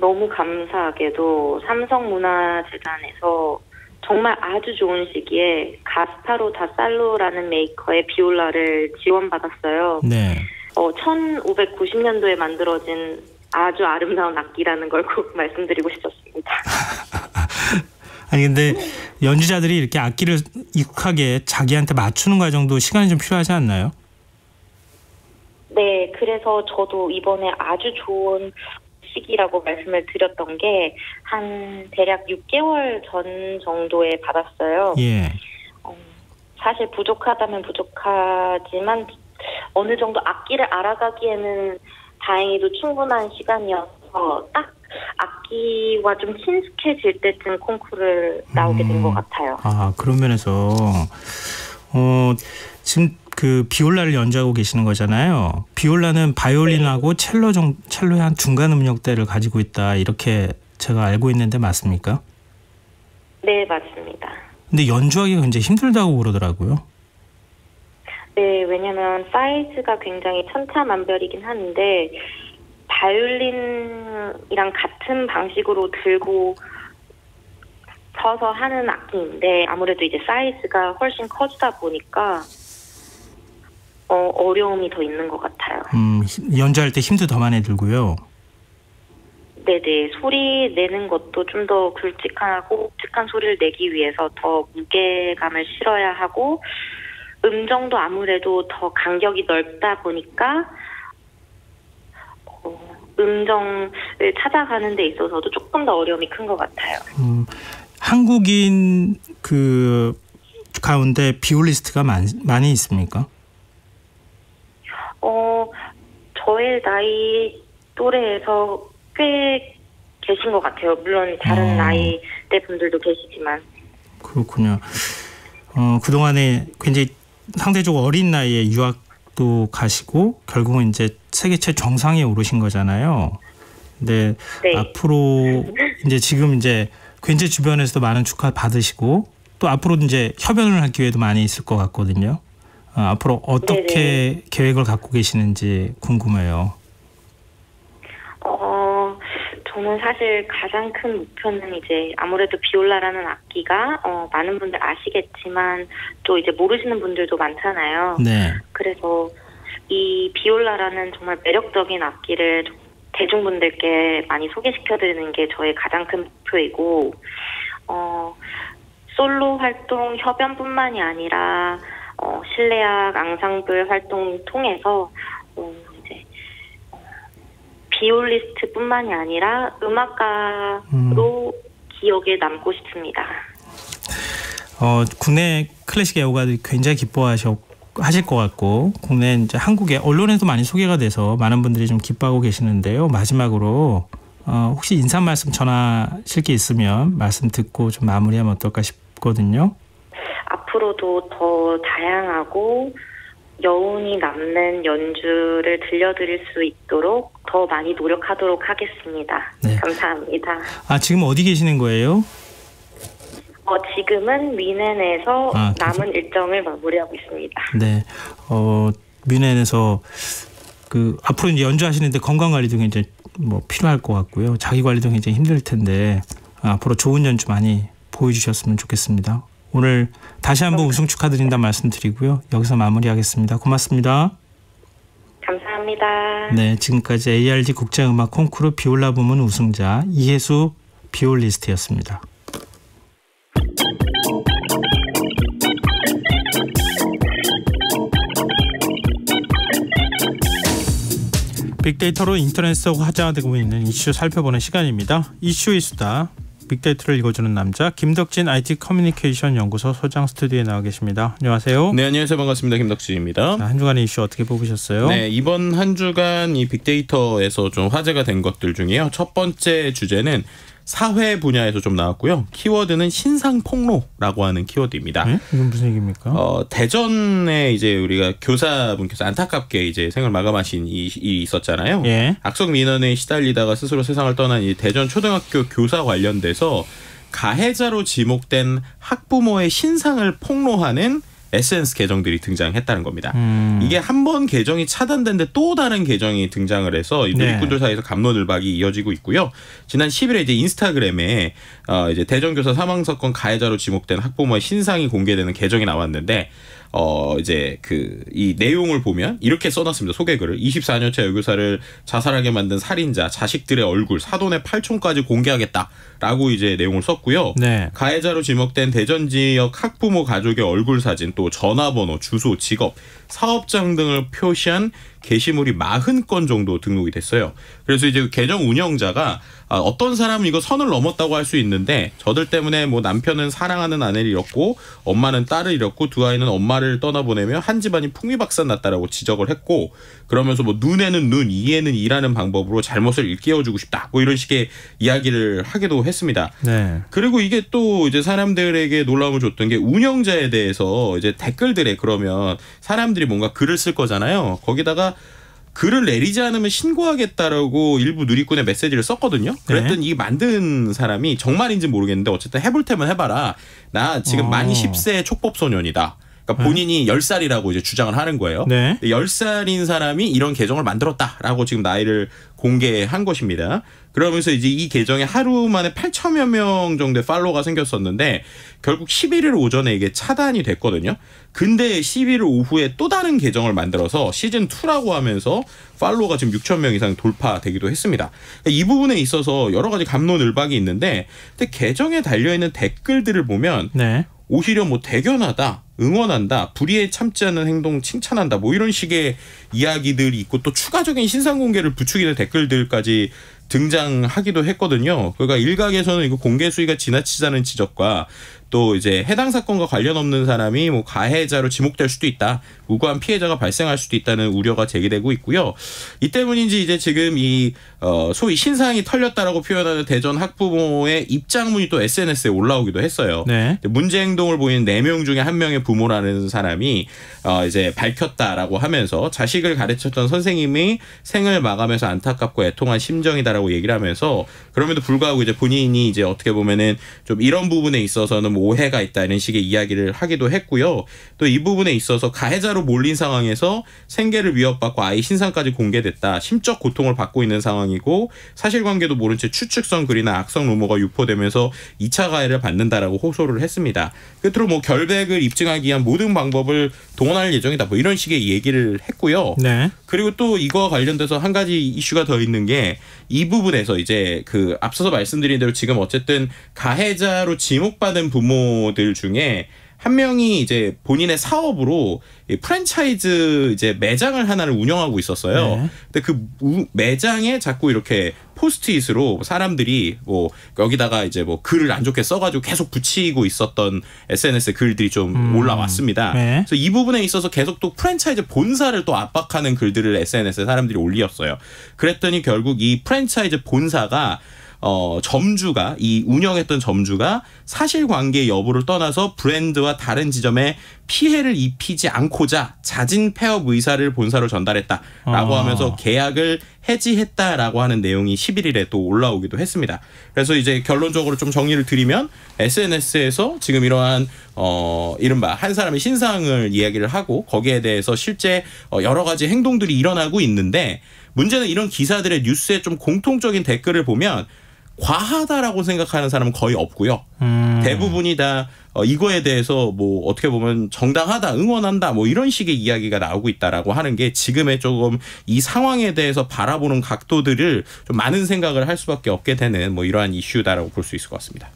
너무 감사하게도 삼성문화재단에서 정말 아주 좋은 시기에 가스파로 다살로라는 메이커의 비올라를 지원받았어요. 네. 1590년도에 만들어진 아주 아름다운 악기라는 걸 꼭 말씀드리고 싶었습니다. 아니 근데 연주자들이 이렇게 악기를 익숙하게 자기한테 맞추는 과정도 시간이 좀 필요하지 않나요? 네, 그래서 저도 이번에 아주 좋은 시기라고 말씀을 드렸던 게 한 대략 6개월 전 정도에 받았어요. 예. 사실 부족하다면 부족하지만 어느 정도 악기를 알아가기에는 다행히도 충분한 시간이어서 딱 악기와 좀 친숙해질 때쯤 콩쿠르를 나오게 된 것 같아요. 그런 면에서 지금 그 비올라를 연주하고 계시는 거잖아요. 비올라는 바이올린하고 첼로의 한 중간 음역대를 가지고 있다 이렇게 제가 알고 있는데 맞습니까? 네, 맞습니다. 근데 연주하기가 굉장히 힘들다고 그러더라고요. 네, 왜냐면 사이즈가 굉장히 천차만별이긴 한데 바이올린이랑 같은 방식으로 들고 서서 하는 악기인데 아무래도 이제 사이즈가 훨씬 커지다 보니까 어려움이 더 있는 것 같아요. 연주할 때 힘도 더 많이 들고요. 네네, 소리 내는 것도 좀 더 굵직하고 굵직한 소리를 내기 위해서 더 무게감을 실어야 하고 음정도 아무래도 더 간격이 넓다 보니까 음정을 찾아가는 데 있어서도 조금 더 어려움이 큰 것 같아요. 한국인 그 가운데 비올리스트가 많이 있습니까? 저의 나이 또래에서 꽤 계신 것 같아요. 물론 다른 나이대 분들도 계시지만. 그렇군요. 그동안에 굉장히 상대적으로 어린 나이에 유학도 가시고 결국은 이제 세계 최정상에 오르신 거잖아요. 근데 네. 앞으로 이제 지금 이제 굉장히 주변에서도 많은 축하 받으시고 또 앞으로 이제 협연을 할 기회도 많이 있을 것 같거든요. 앞으로 어떻게 네네. 계획을 갖고 계시는지 궁금해요. 저는 사실 가장 큰 목표는 이제 아무래도 비올라라는 악기가 많은 분들 아시겠지만 또 이제 모르시는 분들도 많잖아요. 네. 그래서 이 비올라라는 정말 매력적인 악기를 대중분들께 많이 소개시켜드리는 게 저의 가장 큰 목표이고 솔로 활동 협연뿐만이 아니라 실내악 앙상블 활동 통해서 이제 비올리스트뿐만이 아니라 음악가로 기억에 남고 싶습니다. 국내 클래식 애호가들이 굉장히 기뻐하실 것 같고 국내 이제 한국의 언론에도 많이 소개가 돼서 많은 분들이 좀 기뻐하고 계시는데요. 마지막으로 혹시 인사 말씀 전하실 게 있으면 말씀 듣고 좀 마무리하면 어떨까 싶거든요. 앞으로도 더 다양하고 여운이 남는 연주를 들려드릴 수 있도록 더 많이 노력하도록 하겠습니다. 네. 감사합니다. 지금 어디 계시는 거예요? 지금은 뮌헨에서 남은 일정을 마무리하고 있습니다. 네, 뮌헨에서 앞으로 이제 연주하시는데 건강 관리도 굉장히 필요할 것 같고요. 자기 관리도 굉장히 힘들 텐데 앞으로 좋은 연주 많이 보여주셨으면 좋겠습니다. 오늘 다시 한번 우승 축하드린다는 말씀드리고요. 여기서 마무리하겠습니다. 고맙습니다. 감사합니다. 네, 지금까지 ARD 국제음악 콩쿠르 비올라 부문 우승자 이혜수 비올리스트였습니다. 빅데이터로 인터넷 속 화제가 되고 있는 이슈 살펴보는 시간입니다. 이슈의 수다. 빅데이터를 읽어주는 남자 김덕진 IT 커뮤니케이션 연구소 소장 스튜디오에 나와 계십니다. 안녕하세요. 네, 안녕하세요. 반갑습니다. 김덕진입니다. 한 주간의 이슈 어떻게 뽑으셨어요? 네, 이번 한 주간 이 빅데이터에서 좀 화제가 된 것들 중에요. 첫 번째 주제는 사회 분야에서 좀 나왔고요. 키워드는 신상폭로라고 하는 키워드입니다. 네? 이건 무슨 얘기입니까? 대전에 이제 우리가 교사분께서 안타깝게 이제 생을 마감하신 일이 있었잖아요. 예. 악성 민원에 시달리다가 스스로 세상을 떠난 이 대전 초등학교 교사 관련돼서 가해자로 지목된 학부모의 신상을 폭로하는 SNS 계정들이 등장했다는 겁니다. 이게 한 번 계정이 차단됐는데 또 다른 계정이 등장을 해서 이 누리꾼들 사이에서 갑론을박이 이어지고 있고요. 지난 10일에 이제 인스타그램에 이제 대전교사 사망 사건 가해자로 지목된 학부모의 신상이 공개되는 계정이 나왔는데 이제 이 내용을 보면 이렇게 써놨습니다. 소개글을 24년차 여교사를 자살하게 만든 살인자 자식들의 얼굴 사돈의 팔촌까지 공개하겠다라고 이제 내용을 썼고요. 네. 가해자로 지목된 대전 지역 학부모 가족의 얼굴 사진 또 전화번호 주소 직업 사업장 등을 표시한 게시물이 40건 정도 등록이 됐어요. 그래서 이제 계정 운영자가 어떤 사람은 이거 선을 넘었다고 할 수 있는데 저들 때문에 뭐 남편은 사랑하는 아내를 잃었고 엄마는 딸을 잃었고 두 아이는 엄마를 떠나보내며 한 집안이 풍비박산 났다라고 지적을 했고 그러면서 뭐 눈에는 눈, 이에는 이라는 방법으로 잘못을 일깨워주고 싶다. 뭐 이런 식의 이야기를 하기도 했습니다. 네. 그리고 이게 또 이제 사람들에게 놀라움을 줬던 게 운영자에 대해서 이제 댓글들에 그러면 사람들이 뭔가 글을 쓸 거잖아요. 거기다가 글을 내리지 않으면 신고하겠다라고 일부 누리꾼의 메시지를 썼거든요. 그랬더니 이 만든 사람이 정말인지 모르겠는데 어쨌든 해볼 테면 해봐라. 나 지금 만 10세 촉법소년이다. 그러니까 본인이 10살이라고 이제 주장을 하는 거예요. 10살인 사람이 이런 계정을 만들었다라고 지금 나이를 공개한 것입니다. 그러면서 이제 이 계정에 하루 만에 8천여 명 정도의 팔로워가 생겼었는데 결국 11일 오전에 이게 차단이 됐거든요. 근데 11일 오후에 또 다른 계정을 만들어서 시즌2라고 하면서 팔로워가 지금 6천 명 이상 돌파되기도 했습니다. 이 부분에 있어서 여러 가지 갑론을박이 있는데 근데 계정에 달려있는 댓글들을 보면 오히려 뭐 대견하다, 응원한다, 불의에 참지 않는 행동 칭찬한다 뭐 이런 식의 이야기들이 있고 또 추가적인 신상 공개를 부추기는 댓글들까지 등장하기도 했거든요. 그러니까 일각에서는 이거 공개 수위가 지나치다는 지적과 또 이제 해당 사건과 관련 없는 사람이 뭐 가해자로 지목될 수도 있다. 무고한 피해자가 발생할 수도 있다는 우려가 제기되고 있고요. 이 때문인지 이제 지금 이 소위 신상이 털렸다라고 표현하는 대전 학부모의 입장문이 또 SNS에 올라오기도 했어요. 문제 행동을 보이는 4명 중에 1명의 부모라는 사람이 이제 밝혔다라고 하면서 자식을 가르쳤던 선생님이 생을 마감해서 안타깝고 애통한 심정이다라고 얘기를 하면서 그럼에도 불구하고 이제 본인이 이제 어떻게 보면은 좀 이런 부분에 있어서는 뭐 오해가 있다 이런 식의 이야기를 하기도 했고요. 또 이 부분에 있어서 가해자로 몰린 상황에서 생계를 위협받고 아이 신상까지 공개됐다. 심적 고통을 받고 있는 상황이고 사실관계도 모른 채 추측성 글이나 악성 루머가 유포되면서 2차 가해를 받는다라고 호소를 했습니다. 끝으로 뭐 결백을 입증하기 위한 모든 방법을 동원할 예정이다. 뭐 이런 식의 얘기를 했고요. 그리고 또 이거와 관련돼서 한 가지 이슈가 더 있는 게 이 부분에서 이제 그 앞서서 말씀드린 대로 지금 어쨌든 가해자로 지목받은 부모들 중에 한 명이 이제 본인의 사업으로 프랜차이즈 이제 매장을 하나를 운영하고 있었어요. 근데 그 매장에 자꾸 이렇게 포스트잇으로 사람들이 뭐 여기다가 이제 뭐 글을 안 좋게 써가지고 계속 붙이고 있었던 SNS 글들이 좀 올라왔습니다. 그래서 이 부분에 있어서 계속 또 프랜차이즈 본사를 또 압박하는 글들을 SNS에 사람들이 올렸어요. 그랬더니 결국 이 프랜차이즈 본사가 점주가 이 운영했던 점주가 사실관계 여부를 떠나서 브랜드와 다른 지점에 피해를 입히지 않고자 자진 폐업 의사를 본사로 전달했다라고 하면서 계약을 해지했다라고 하는 내용이 11일에 또 올라오기도 했습니다. 그래서 이제 결론적으로 좀 정리를 드리면 SNS에서 지금 이러한 이른바 한 사람의 신상을 이야기를 하고 거기에 대해서 실제 여러 가지 행동들이 일어나고 있는데 문제는 이런 기사들의 뉴스에 좀 공통적인 댓글을 보면 과하다라고 생각하는 사람은 거의 없고요. 대부분이 다 이거에 대해서 뭐 어떻게 보면 정당하다, 응원한다 뭐 이런 식의 이야기가 나오고 있다라고 하는 게 지금의 조금 이 상황에 대해서 바라보는 각도들을 좀 많은 생각을 할 수밖에 없게 되는 뭐 이러한 이슈다라고 볼 수 있을 것 같습니다.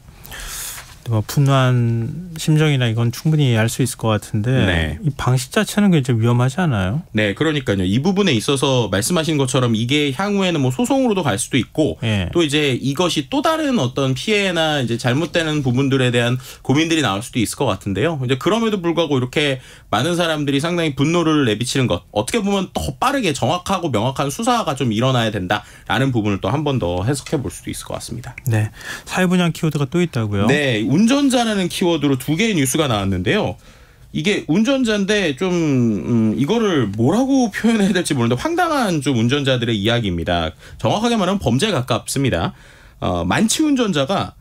뭐 분노한 심정이나 이건 충분히 이해할 수 있을 것 같은데 이 방식 자체는 굉장히 위험하지 않아요? 네, 그러니까요. 이 부분에 있어서 말씀하신 것처럼 이게 향후에는 뭐 소송으로도 갈 수도 있고 또 이제 이것이 또 다른 어떤 피해나 이제 잘못되는 부분들에 대한 고민들이 나올 수도 있을 것 같은데요. 이제 그럼에도 불구하고 이렇게 많은 사람들이 상당히 분노를 내비치는 것 어떻게 보면 더 빠르게 정확하고 명확한 수사가 좀 일어나야 된다라는 부분을 또 한 번 더 해석해 볼 수도 있을 것 같습니다. 네, 사회분양 키워드가 또 있다고요? 네. 운전자라는 키워드로 2개의 뉴스가 나왔는데요. 이게 운전자인데 좀 이거를 뭐라고 표현해야 될지 모르는데 황당한 좀 운전자들의 이야기입니다. 정확하게 말하면 범죄에 가깝습니다. 만취 운전자가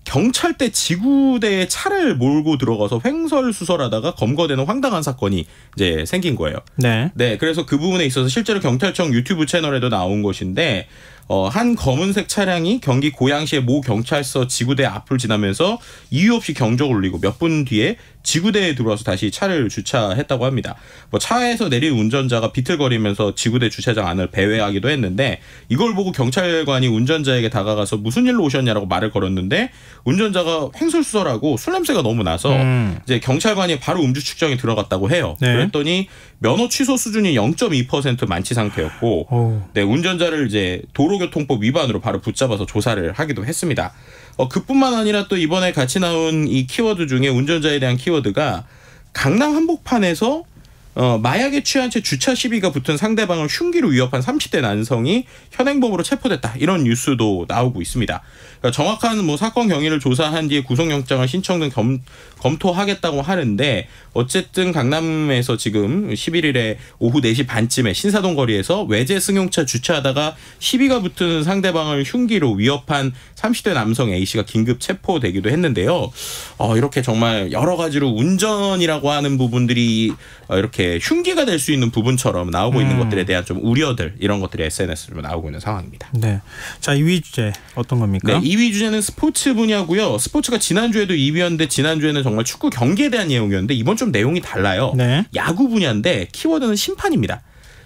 경찰대 지구대에 차를 몰고 들어가서 횡설수설하다가 검거되는 황당한 사건이 이제 생긴 거예요. 네, 그래서 그 부분에 있어서 실제로 경찰청 유튜브 채널에도 나온 것인데 한 검은색 차량이 경기 고양시의 모 경찰서 지구대 앞을 지나면서 이유 없이 경적을 울리고 몇 분 뒤에 지구대에 들어와서 다시 차를 주차했다고 합니다. 뭐 차에서 내린 운전자가 비틀거리면서 지구대 주차장 안을 배회하기도 했는데 이걸 보고 경찰관이 운전자에게 다가가서 무슨 일로 오셨냐라고 말을 걸었는데 운전자가 횡설수설하고 술 냄새가 너무 나서 이제 경찰관이 바로 음주 측정에 들어갔다고 해요. 그랬더니 면허 취소 수준이 0.2% 만취 상태였고 운전자를 이제 도로교통법 위반으로 바로 붙잡아서 조사를 하기도 했습니다. 그뿐만 아니라 또 이번에 같이 나온 이 키워드 중에 운전자에 대한 키워드가 강남 한복판에서 마약에 취한 채 주차 시비가 붙은 상대방을 흉기로 위협한 30대 남성이 현행범으로 체포됐다. 이런 뉴스도 나오고 있습니다. 그러니까 정확한 뭐 사건 경위를 조사한 뒤에 구속영장을 신청 등 검토하겠다고 하는데 어쨌든 강남에서 지금 11일에 오후 4시 반쯤에 신사동 거리에서 외제 승용차 주차하다가 시비가 붙은 상대방을 흉기로 위협한 30대 남성 A씨가 긴급 체포되기도 했는데요. 이렇게 정말 여러 가지로 운전이라고 하는 부분들이 이렇게 흉기가 될 수 있는 부분처럼 나오고 있는 것들에 대한 좀 우려들 이런 것들이 SNS로 나오고 있는 상황입니다. 네. 자, 2위 주제 어떤 겁니까? 네, 2위 주제는 스포츠 분야고요. 스포츠가 지난주에도 2위였는데 지난주에는 정말 축구 경기에 대한 내용이었는데 이번 좀 내용이 달라요. 네. 야구 분야인데 키워드는 심판입니다.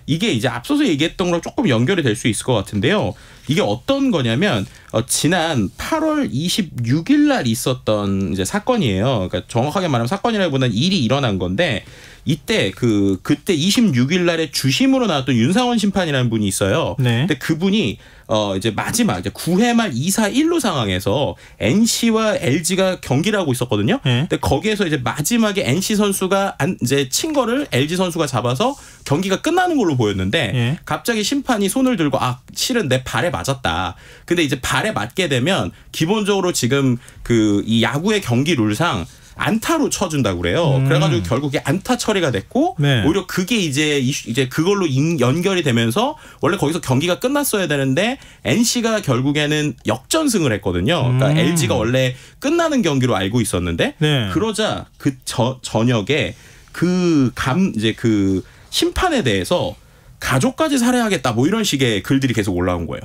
이게 이제 앞서서 얘기했던 거랑 조금 연결이 될 수 있을 것 같은데요. 이게 어떤 거냐면 지난 8월 26일 날 있었던 이제 사건이에요. 그러니까 정확하게 말하면 사건이라기보다는 일이 일어난 건데 이때 그때 26일 날에 주심으로 나왔던 윤상원 심판이라는 분이 있어요. 네. 근데 그분이 이제 마지막 이제 9회 말 2사 1루 상황에서 NC와 LG가 경기를 하고 있었거든요. 네. 근데 거기에서 이제 마지막에 NC 선수가 이제 친 거를 LG 선수가 잡아서 경기가 끝나는 걸로 보였는데 네. 갑자기 심판이 손을 들고 실은 내 발에 맞았다. 근데 이제 발에 맞게 되면 기본적으로 지금 이 야구의 경기 룰상 안타로 쳐준다고 그래요. 그래가지고 결국에 안타 처리가 됐고 네. 오히려 그게 이제 그걸로 연결이 되면서 원래 거기서 경기가 끝났어야 되는데 NC가 결국에는 역전승을 했거든요. 그러니까 LG가 원래 끝나는 경기로 알고 있었는데 네. 그러자 저녁에 이제 심판에 대해서 가족까지 살해하겠다 뭐 이런 식의 글들이 계속 올라온 거예요.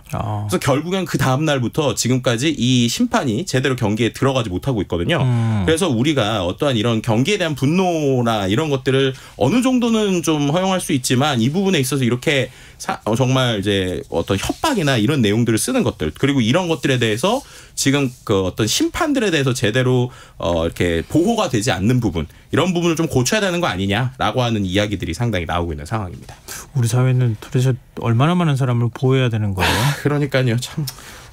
그래서 결국엔 그 다음 날부터 지금까지 이 심판이 제대로 경기에 들어가지 못하고 있거든요. 그래서 우리가 어떠한 이런 경기에 대한 분노나 이런 것들을 어느 정도는 좀 허용할 수 있지만 이 부분에 있어서 이렇게 정말 이제 어떤 협박이나 이런 내용들을 쓰는 것들 그리고 이런 것들에 대해서 지금 어떤 심판들에 대해서 제대로 이렇게 보호가 되지 않는 부분 이런 부분을 좀 고쳐야 되는 거 아니냐라고 하는 이야기들이 상당히 나오고 있는 상황입니다. 우리 사회는 도대체 얼마나 많은 사람을 보호해야 되는 거예요? 그러니까요. 참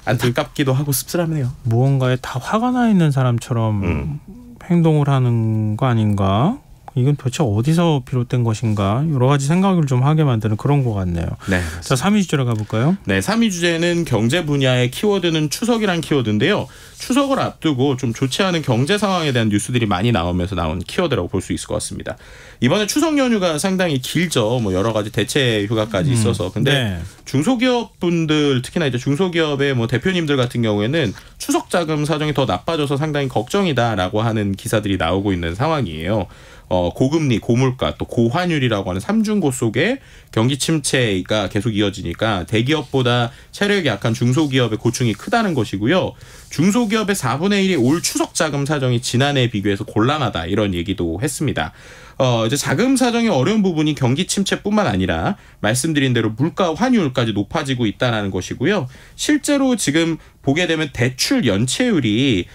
안타깝기도 하고 씁쓸하네요. 무언가에 다 화가 나 있는 사람처럼 행동을 하는 거 아닌가? 이건 도대체 어디서 비롯된 것인가? 여러 가지 생각을 좀 하게 만드는 그런 것 같네요. 네. 자, 3위 주제로 가볼까요? 네, 3위 주제는 경제 분야의 키워드는 추석이란 키워드인데요. 추석을 앞두고 좀 좋지 않은 경제 상황에 대한 뉴스들이 많이 나오면서 나온 키워드라고 볼 수 있을 것 같습니다. 이번에 추석 연휴가 상당히 길죠. 뭐 여러 가지 대체 휴가까지 있어서. 근데 네. 중소기업 분들 특히나 이제 중소기업의 뭐 대표님들 같은 경우에는 추석 자금 사정이 더 나빠져서 상당히 걱정이다라고 하는 기사들이 나오고 있는 상황이에요. 고금리, 고물가, 또 고환율이라고 하는 삼중고 속에 경기 침체가 계속 이어지니까 대기업보다 체력이 약한 중소기업의 고충이 크다는 것이고요. 중소기업의 4분의 1이 올 추석 자금 사정이 지난해에 비교해서 곤란하다 이런 얘기도 했습니다. 이제 자금 사정이 어려운 부분이 경기 침체뿐만 아니라 말씀드린 대로 물가 환율까지 높아지고 있다는 것이고요. 실제로 지금 보게 되면 대출 연체율이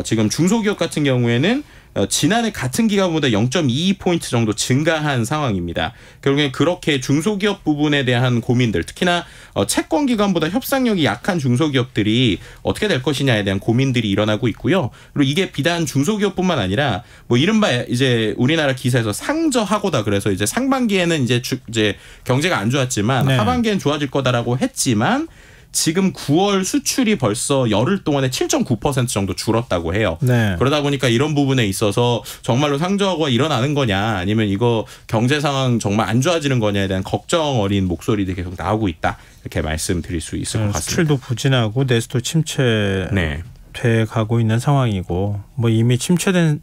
지금 중소기업 같은 경우에는 지난해 같은 기간보다 0.22포인트 정도 증가한 상황입니다. 결국엔 그렇게 중소기업 부분에 대한 고민들, 특히나 채권 기관보다 협상력이 약한 중소기업들이 어떻게 될 것이냐에 대한 고민들이 일어나고 있고요. 그리고 이게 비단 중소기업뿐만 아니라 뭐 이른바 이제 우리나라 기사에서 상저하고다 그래서 이제 상반기에는 이제 경제가 안 좋았지만 네. 하반기엔 좋아질 거다라고 했지만 지금 9월 수출이 벌써 열흘 동안에 7.9% 정도 줄었다고 해요. 네. 그러다 보니까 이런 부분에 있어서 정말로 상저하고가 일어나는 거냐 아니면 이거 경제 상황 정말 안 좋아지는 거냐에 대한 걱정 어린 목소리들이 계속 나오고 있다. 이렇게 말씀드릴 수 있을 것 같습니다. 수출도 부진하고 내수도 침체 네. 돼 가고 있는 상황이고 뭐 이미 침체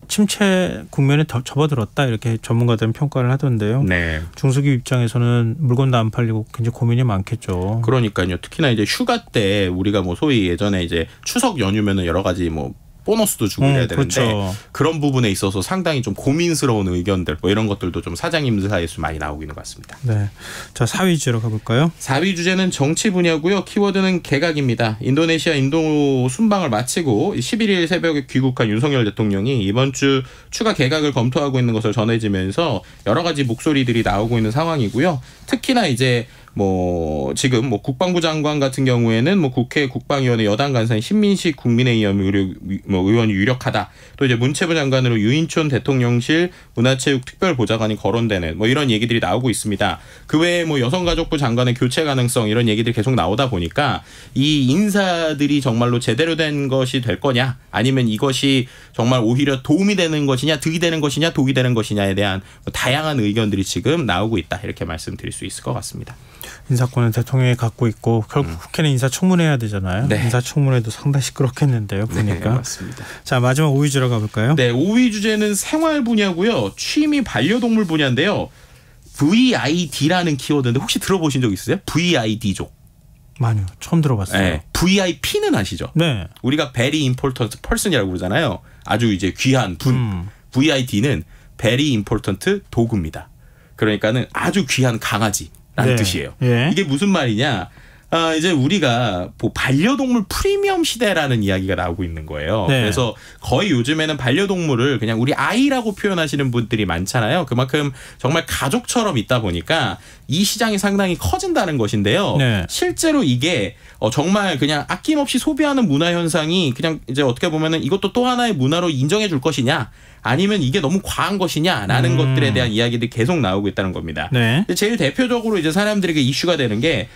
국면에 접어들었다 이렇게 전문가들은 평가를 하던데요. 네. 중소기업 입장에서는 물건도 안 팔리고 굉장히 고민이 많겠죠. 그러니까요. 특히나 이제 휴가 때 우리가 뭐 소위 예전에 이제 추석 연휴면은 여러 가지 뭐 보너스도 주고 이래야 되는데 그렇죠. 그런 부분에 있어서 상당히 좀 고민스러운 의견들 뭐 이런 것들도 좀 사장님들 사이에서 많이 나오고 있는 것 같습니다. 네. 자, 4위 주제로 가볼까요? 4위 주제는 정치 분야고요. 키워드는 개각입니다. 인도네시아 인도 순방을 마치고 11일 새벽에 귀국한 윤석열 대통령이 이번 주 추가 개각을 검토하고 있는 것을 전해지면서 여러 가지 목소리들이 나오고 있는 상황이고요. 특히나 이제 지금 국방부 장관 같은 경우에는 국회 국방위원회 여당 간사인 신민식 국민의힘 의원이 유력하다. 또 이제 문체부 장관으로 유인촌 대통령실 문화체육특별보좌관이 거론되는 이런 얘기들이 나오고 있습니다. 그 외에 여성가족부 장관의 교체 가능성 이런 얘기들이 계속 나오다 보니까 이 인사들이 정말로 제대로 된 것이 될 거냐, 아니면 이것이 정말 오히려 도움이 되는 것이냐, 득이 되는 것이냐, 독이 되는 것이냐에 대한 다양한 의견들이 지금 나오고 있다, 이렇게 말씀드릴 수 있을 것 같습니다. 인사권은 대통령이 갖고 있고 결국 국회는 인사청문회해야 되잖아요. 네. 인사청문회도 상당히 시끄럽겠는데요. 보니까. 네, 맞습니다. 자, 마지막 5위 주로 가볼까요? 네, 5위 주제는 생활 분야고요. 취미 반려동물 분야인데요. VID라는 키워드인데 혹시 들어보신 적 있으세요? VID족. 아니요. 처음 들어봤어요. 네, VIP는 아시죠? 네. 우리가 very important person이라고 그러잖아요. 아주 이제 귀한 분. VID는 very important dog입니다. 그러니까는 아주 귀한 강아지라는 뜻이에요. 예. 이게 무슨 말이냐? 이제 우리가 반려동물 프리미엄 시대라는 이야기가 나오고 있는 거예요. 네. 그래서 거의 요즘에는 반려동물을 그냥 우리 아이라고 표현하시는 분들이 많잖아요. 그만큼 정말 가족처럼 있다 보니까 이 시장이 상당히 커진다는 것인데요. 네. 실제로 이게 정말 그냥 아낌없이 소비하는 문화 현상이 그냥 이제 어떻게 보면은 이것도 또 하나의 문화로 인정해 줄 것이냐, 아니면 이게 너무 과한 것이냐라는 것들에 대한 이야기들이 계속 나오고 있다는 겁니다. 네. 제일 대표적으로 이제 사람들에게 이슈가 되는 게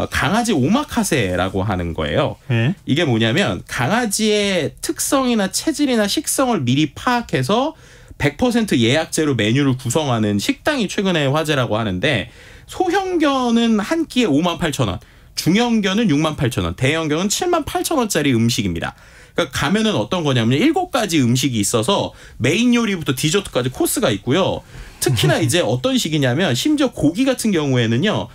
강아지 오마카세라고 하는 거예요. 네. 이게 뭐냐면 강아지의 특성이나 체질이나 식성을 미리 파악해서 100% 예약제로 메뉴를 구성하는 식당이 최근에 화제라고 하는데, 소형견은 한 끼에 58,000원, 중형견은 68,000원, 대형견은 78,000원짜리 음식입니다. 그러니까 가면은 어떤 거냐면 7가지 음식이 있어서 메인 요리부터 디저트까지 코스가 있고요. 특히나 이제 어떤 식이냐면 심지어 고기 같은 경우에는요,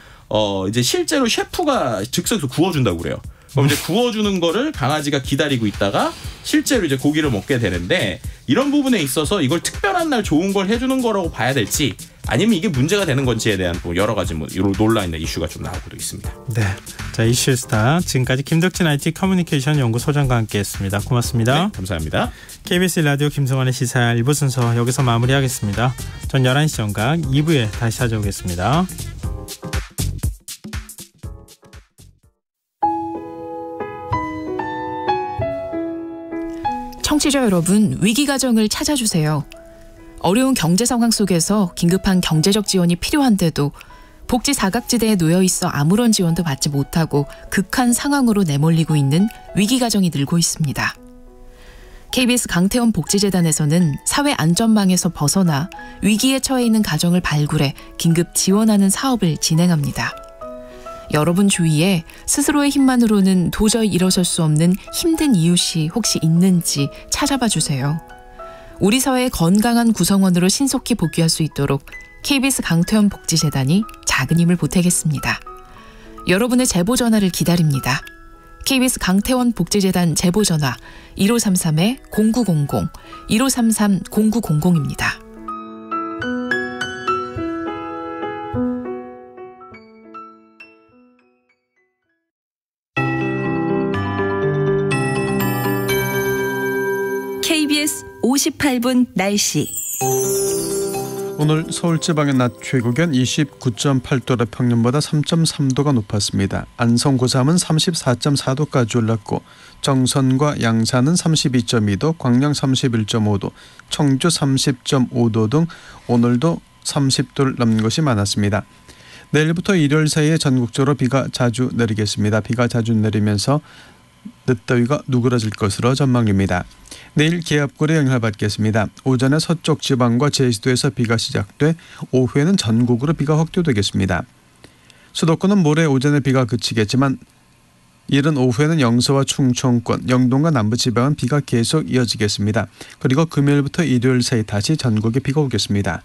이제 실제로 셰프가 즉석에서 구워준다고 그래요. 그럼 이제 구워주는 거를 강아지가 기다리고 있다가 실제로 이제 고기를 먹게 되는데, 이런 부분에 있어서 이걸 특별한 날 좋은 걸 해주는 거라고 봐야 될지, 아니면 이게 문제가 되는 건지에 대한 여러 가지 논란이나 이슈가 좀 나오고 있습니다. 네, 자, 이슈스타 지금까지 김덕진 IT 커뮤니케이션 연구소장과 함께했습니다. 고맙습니다. 네, 감사합니다. KBS 라디오 김성환의 시사 1부 순서 여기서 마무리하겠습니다. 전 11시 정각 2부에 다시 찾아오겠습니다. 청취자 여러분, 위기가정을 찾아주세요. 어려운 경제 상황 속에서 긴급한 경제적 지원이 필요한데도 복지 사각지대에 놓여 있어 아무런 지원도 받지 못하고 극한 상황으로 내몰리고 있는 위기가정이 늘고 있습니다. KBS 강태원 복지재단에서는 사회안전망에서 벗어나 위기에 처해 있는 가정을 발굴해 긴급 지원하는 사업을 진행합니다. 여러분 주위에 스스로의 힘만으로는 도저히 일어설 수 없는 힘든 이웃이 혹시 있는지 찾아봐 주세요. 우리 사회의 건강한 구성원으로 신속히 복귀할 수 있도록 KBS 강태원 복지재단이 작은 힘을 보태겠습니다. 여러분의 제보 전화를 기다립니다. KBS 강태원 복지재단 제보 전화 1533-0900, 1533-0900입니다. KBS 58분 날씨. 오늘 서울지방의 낮 최고기온 29.8도라 평년보다 3.3도가 높았습니다. 안성 고삼은 34.4도까지 올랐고, 정선과 양산은 32.2도, 광양 31.5도, 청주 30.5도 등 오늘도 30도를 넘는 곳이 많았습니다. 내일부터 일요일 사이에 전국적으로 비가 자주 내리겠습니다. 비가 자주 내리면서 늦더위가 누그러질 것으로 전망됩니다. 내일 기압골의 영향을 받겠습니다. 오전에 서쪽 지방과 제주도에서 비가 시작돼 오후에는 전국으로 비가 확대되겠습니다. 수도권은 모레 오전에 비가 그치겠지만 이른 오후에는 영서와 충청권, 영동과 남부지방은 비가 계속 이어지겠습니다. 그리고 금요일부터 일요일 사이 다시 전국에 비가 오겠습니다.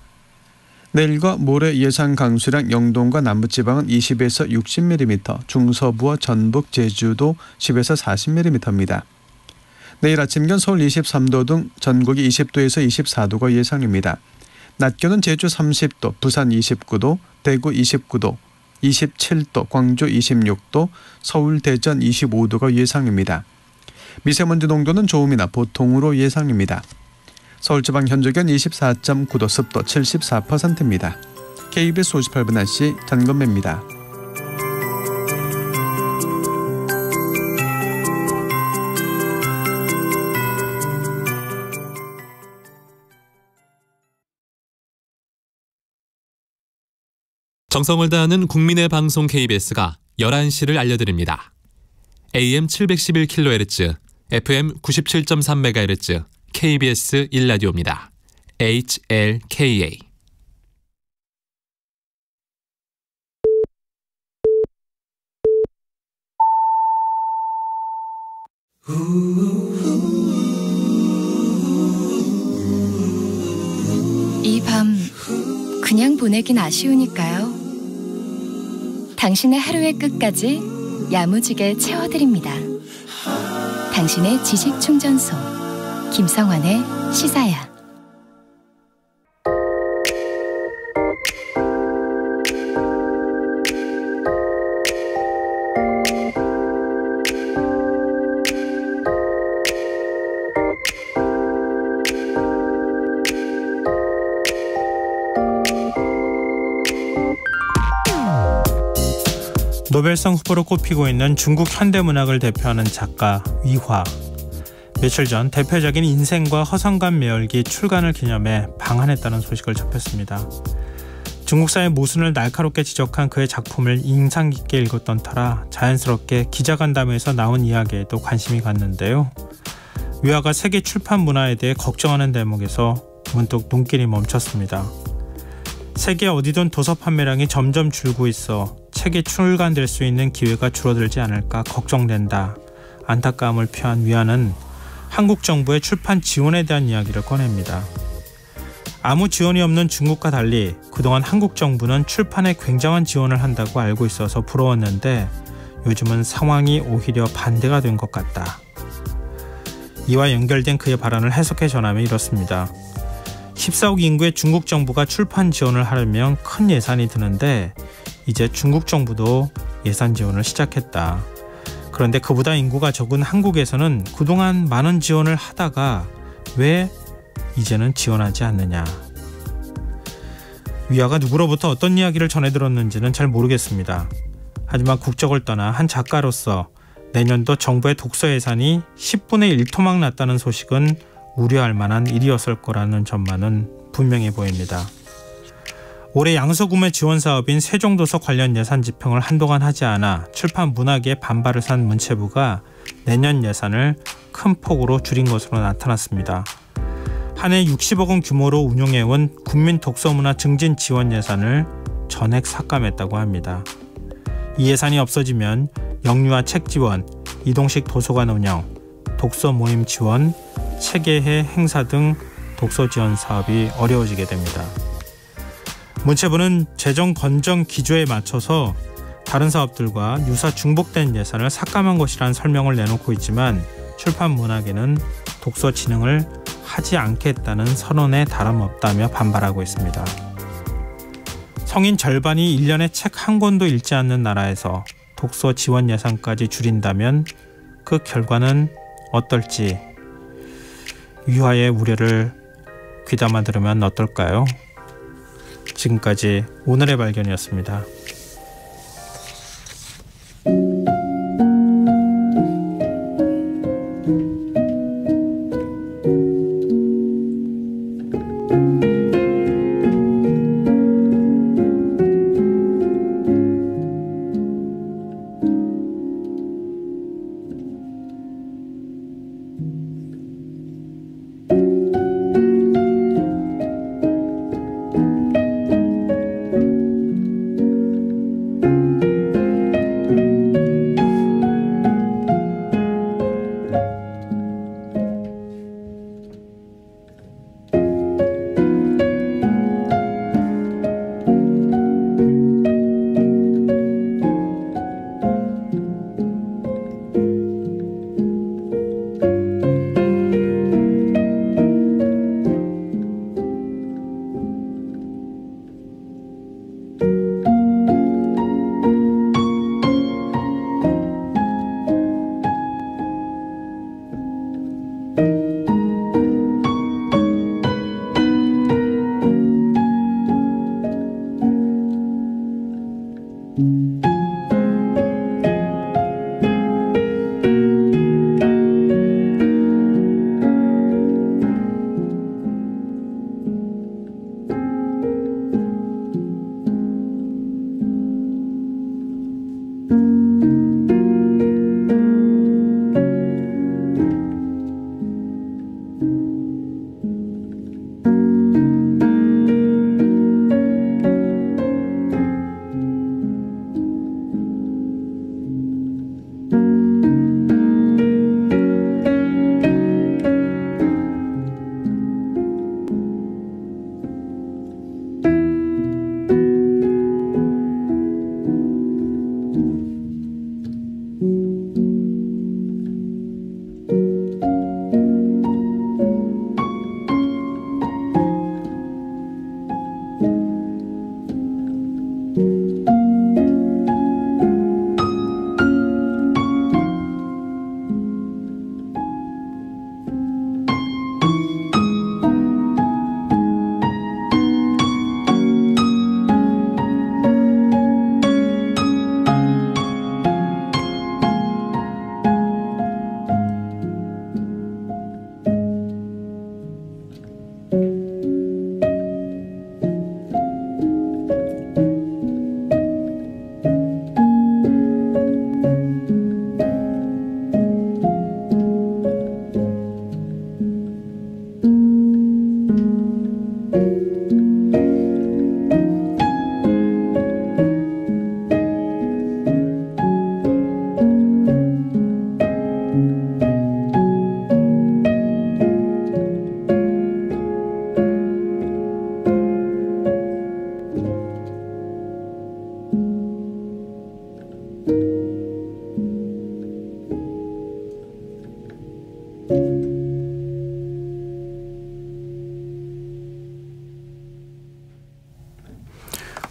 내일과 모레 예상 강수량 영동과 남부지방은 20에서 60mm, 중서부와 전북, 제주도 10에서 40mm입니다. 내일 아침 기온 서울 23도 등 전국이 20도에서 24도가 예상입니다. 낮 기온은 제주 30도, 부산 29도, 대구 29도, 27도, 광주 26도, 서울, 대전 25도가 예상입니다. 미세먼지 농도는 좋음이나 보통으로 예상입니다. 서울지방 현재기온 24.9도, 습도 74%입니다. KBS 58분 날씨 전건배입니다. 정성을 다하는 국민의 방송 KBS가 11시를 알려드립니다. AM 711kHz, FM 97.3MHz, KBS 1라디오입니다. HLKA. 이 밤 그냥 보내긴 아쉬우니까요. 당신의 하루의 끝까지 야무지게 채워드립니다. 당신의 지식 충전소 김성환의 시사야. 노벨상 후보로 꼽히고 있는 중국 현대문학을 대표하는 작가 위화. 며칠 전 대표적인 인생과 허성감 매열기 출간을 기념해 방한했다는 소식을 접했습니다. 중국 사회 모순을 날카롭게 지적한 그의 작품을 인상 깊게 읽었던 터라 자연스럽게 기자간담회에서 나온 이야기에도 관심이 갔는데요. 위화가 세계 출판 문화에 대해 걱정하는 대목에서 문득 눈길이 멈췄습니다. 세계 어디든 도서 판매량이 점점 줄고 있어 책이 출간될 수 있는 기회가 줄어들지 않을까 걱정된다. 안타까움을 표한 위안은 한국 정부의 출판 지원에 대한 이야기를 꺼냅니다. 아무 지원이 없는 중국과 달리 그동안 한국 정부는 출판에 굉장한 지원을 한다고 알고 있어서 부러웠는데 요즘은 상황이 오히려 반대가 된 것 같다. 이와 연결된 그의 발언을 해석해 전하면 이렇습니다. 14억 인구의 중국 정부가 출판 지원을 하려면 큰 예산이 드는데 이제 중국 정부도 예산 지원을 시작했다. 그런데 그보다 인구가 적은 한국에서는 그동안 많은 지원을 하다가 왜 이제는 지원하지 않느냐. 위화가 누구로부터 어떤 이야기를 전해 들었는지는 잘 모르겠습니다. 하지만 국적을 떠나 한 작가로서 내년도 정부의 독서 예산이 10분의 1 토막 났다는 소식은 우려할 만한 일이었을 거라는 점만은 분명해 보입니다. 올해 양서구매 지원 사업인 세종도서 관련 예산 집행을 한동안 하지 않아 출판 문학의 반발을 산 문체부가 내년 예산을 큰 폭으로 줄인 것으로 나타났습니다. 한 해 60억 원 규모로 운용해온 국민 독서문화 증진 지원 예산을 전액 삭감했다고 합니다. 이 예산이 없어지면 영유아 책 지원, 이동식 도서관 운영, 독서 모임 지원, 체계회 행사 등 독서 지원 사업이 어려워지게 됩니다. 문체부는 재정 건정 기조에 맞춰서 다른 사업들과 유사 중복된 예산을 삭감한 것이라는 설명을 내놓고 있지만 출판 문학에는 독서 진흥을 하지 않겠다는 선언에 다름없다며 반발하고 있습니다. 성인 절반이 1년에 책 한 권도 읽지 않는 나라에서 독서 지원 예산까지 줄인다면 그 결과는 어떨지 위화의 우려를 귀담아 들으면 어떨까요? 지금까지 오늘의 발견이었습니다.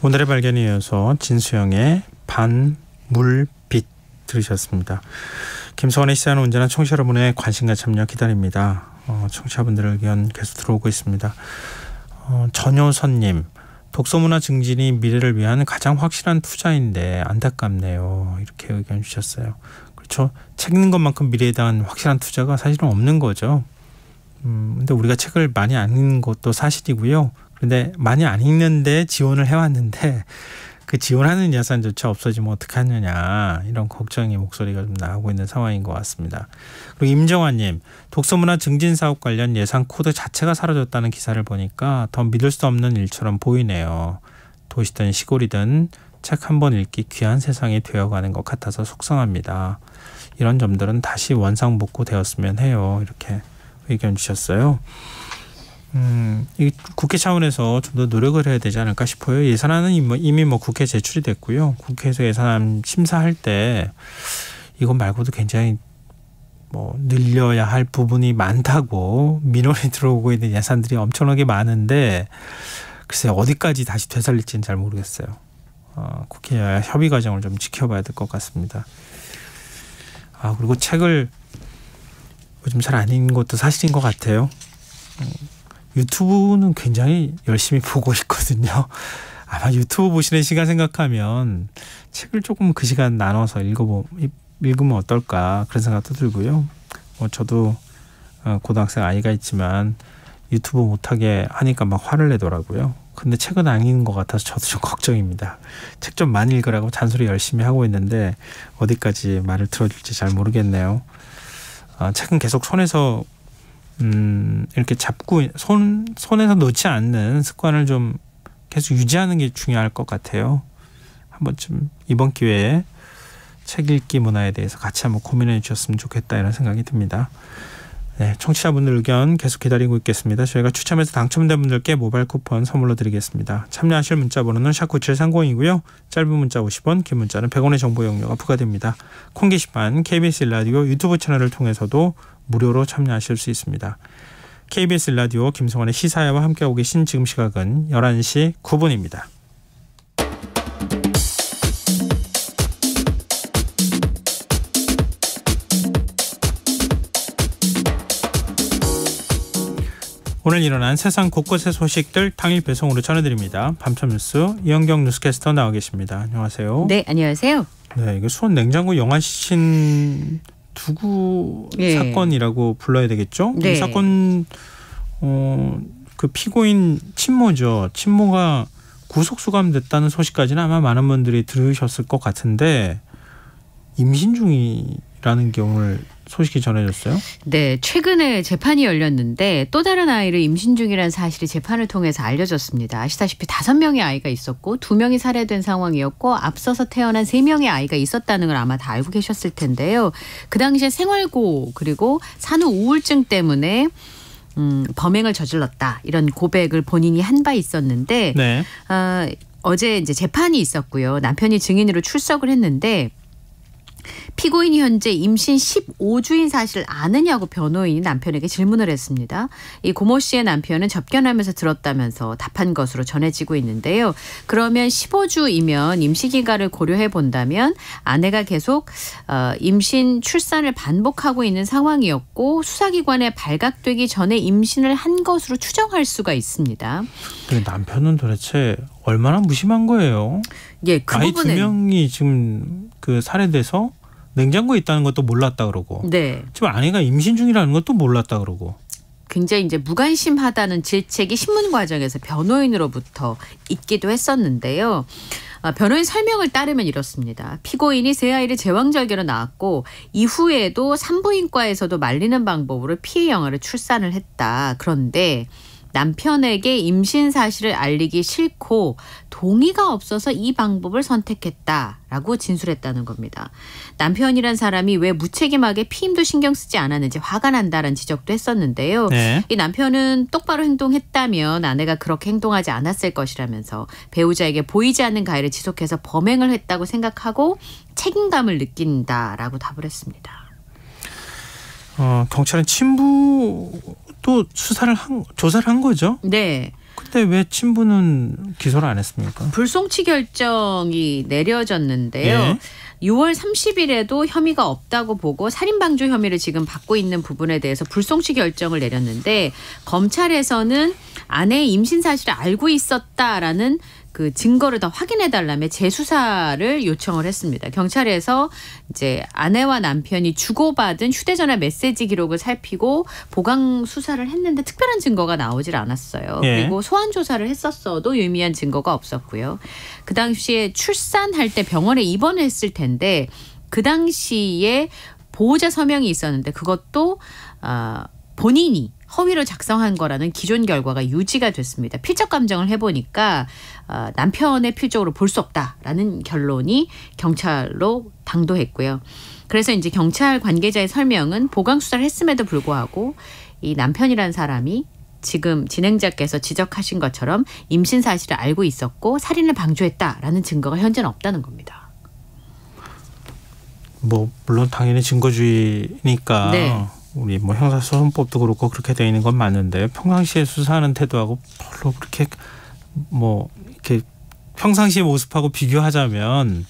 오늘의 발견에 이어서 진수영의 반물빛 들으셨습니다. 김성환의 시사는 언제나 청취자 여러분의 관심과 참여 기다립니다. 청취자분들의 의견 계속 들어오고 있습니다. 전효선님, 독서문화 증진이 미래를 위한 가장 확실한 투자인데 안타깝네요. 이렇게 의견 주셨어요. 그렇죠. 책 읽는 것만큼 미래에 대한 확실한 투자가 사실은 없는 거죠. 근데 우리가 책을 많이 안 읽는 것도 사실이고요. 그런데 많이 안 읽는데 지원을 해왔는데 그 지원하는 예산조차 없어지면 어떡하느냐 이런 걱정의 목소리가 좀 나오고 있는 상황인 것 같습니다. 그리고 임정환님, 독서문화 증진 사업 관련 예산 코드 자체가 사라졌다는 기사를 보니까 더 믿을 수 없는 일처럼 보이네요. 도시든 시골이든 책 한 번 읽기 귀한 세상이 되어가는 것 같아서 속상합니다. 이런 점들은 다시 원상복구되었으면 해요. 이렇게 의견 주셨어요. 이 국회 차원에서 좀 더 노력을 해야 되지 않을까 싶어요. 예산안은 이미 국회에 제출이 됐고요. 국회에서 예산안 심사할 때 이것 말고도 굉장히 늘려야 할 부분이 많다고 민원이 들어오고 있는 예산들이 엄청나게 많은데 글쎄 어디까지 다시 되살릴지는 잘 모르겠어요. 국회 협의 과정을 좀 지켜봐야 될 것 같습니다. 그리고 책을 요즘 잘 안 읽는 것도 사실인 것 같아요. 유튜브는 굉장히 열심히 보고 있거든요. 아마 유튜브 보시는 시간 생각하면 책을 조금 그 시간 나눠서 읽으면 어떨까 그런 생각도 들고요. 저도 고등학생 아이가 있지만 유튜브 못하게 하니까 막 화를 내더라고요. 근데 책은 안 읽는 것 같아서 저도 좀 걱정입니다. 책 좀 많이 읽으라고 잔소리 열심히 하고 있는데 어디까지 말을 들어줄지 잘 모르겠네요. 책은 계속 손에서 이렇게 잡고 손에서 놓지 않는 습관을 좀 계속 유지하는 게 중요할 것 같아요. 한 번쯤 이번 기회에 책 읽기 문화에 대해서 같이 한번 고민해 주셨으면 좋겠다 이런 생각이 듭니다. 네, 청취자분들 의견 계속 기다리고 있겠습니다. 저희가 추첨해서 당첨된 분들께 모바일 쿠폰 선물로 드리겠습니다. 참여하실 문자 번호는 #9730이고요. 짧은 문자 50원, 긴 문자는 100원의 정보 이용료가 부과됩니다. 콩 게시판 KBS 라디오 유튜브 채널을 통해서도 무료로 참여하실 수 있습니다. KBS 라디오 김성환의 시사야와 함께하고 계신 지금 시각은 11시 9분입니다. 오늘 일어난 세상 곳곳의 소식들 당일 배송으로 전해드립니다. 밤참 뉴스 이현경 뉴스캐스터 나와 계십니다. 안녕하세요. 네, 안녕하세요. 네, 이거 수원 냉장고 영화 시신 투구 사건이라고 불러야 되겠죠? 네. 이 사건 그 피고인 친모죠. 친모가 구속 수감됐다는 소식까지는 아마 많은 분들이 들으셨을 것 같은데 임신 중이라는 게 오늘 소식이 전해졌어요? 네, 최근에 재판이 열렸는데 또 다른 아이를 임신 중이라는 사실이 재판을 통해서 알려졌습니다. 아시다시피 5명의 아이가 있었고 2명이 살해된 상황이었고 앞서서 태어난 3명의 아이가 있었다는 걸 아마 다 알고 계셨을 텐데요. 그 당시에 생활고 그리고 산후 우울증 때문에 범행을 저질렀다 이런 고백을 본인이 한 바 있었는데 네. 어제 이제 재판이 있었고요. 남편이 증인으로 출석을 했는데 피고인이 현재 임신 15주인 사실을 아느냐고 변호인이 남편에게 질문을 했습니다. 이 고모 씨의 남편은 접견하면서 들었다면서 답한 것으로 전해지고 있는데요. 그러면 15주이면 임시기간을 고려해 본다면 아내가 계속 임신 출산을 반복하고 있는 상황이었고 수사기관에 발각되기 전에 임신을 한 것으로 추정할 수가 있습니다. 근데 남편은 도대체 얼마나 무심한 거예요? 예, 그 아이 부분은 2명이 지금 그 살해돼서 냉장고에 있다는 것도 몰랐다 그러고 네. 지금 아내가 임신 중이라는 것도 몰랐다 그러고 굉장히 이제 무관심하다는 질책이 신문 과정에서 변호인으로부터 있기도 했었는데요. 변호인 설명을 따르면 이렇습니다. 피고인이 새 아이를 제왕절개로 낳았고 이후에도 산부인과에서도 말리는 방법으로 피해 영아를 출산을 했다. 그런데 남편에게 임신 사실을 알리기 싫고 동의가 없어서 이 방법을 선택했다라고 진술했다는 겁니다. 남편이란 사람이 왜 무책임하게 피임도 신경 쓰지 않았는지 화가 난다는 지적도 했었는데요. 네. 이 남편은 똑바로 행동했다면 아내가 그렇게 행동하지 않았을 것이라면서 배우자에게 보이지 않는 가해를 지속해서 범행을 했다고 생각하고 책임감을 느낀다라고 답을 했습니다. 경찰은 친부도 조사를 한 거죠? 네. 그때 왜 친부는 기소를 안 했습니까? 불송치 결정이 내려졌는데요. 예. 6월 30일에도 혐의가 없다고 보고 살인방조 혐의를 지금 받고 있는 부분에 대해서 불송치 결정을 내렸는데 검찰에서는 아내의 임신 사실을 알고 있었다라는 그 증거를 더 확인해달라며 재수사를 요청을 했습니다. 경찰에서 이제 아내와 남편이 주고받은 휴대전화 메시지 기록을 살피고 보강 수사를 했는데 특별한 증거가 나오질 않았어요. 예. 그리고 소환 조사를 했었어도 유의미한 증거가 없었고요. 그 당시에 출산할 때 병원에 입원했을 텐데 그 당시에 보호자 서명이 있었는데 그것도 본인이 허위로 작성한 거라는 기존 결과가 유지가 됐습니다. 필적 감정을 해보니까 남편의 필적으로 볼 수 없다라는 결론이 경찰로 당도했고요. 그래서 이제 경찰 관계자의 설명은 보강 수사를 했음에도 불구하고 이 남편이라는 사람이 지금 진행자께서 지적하신 것처럼 임신 사실을 알고 있었고 살인을 방조했다라는 증거가 현재는 없다는 겁니다. 뭐 물론 당연히 증거주의니까 네. 우리 뭐 형사소송법도 그렇고 그렇게 되어 있는 건 맞는데 평상시에 수사하는 태도하고 별로 그렇게 뭐 이렇게 평상시의 모습하고 비교하자면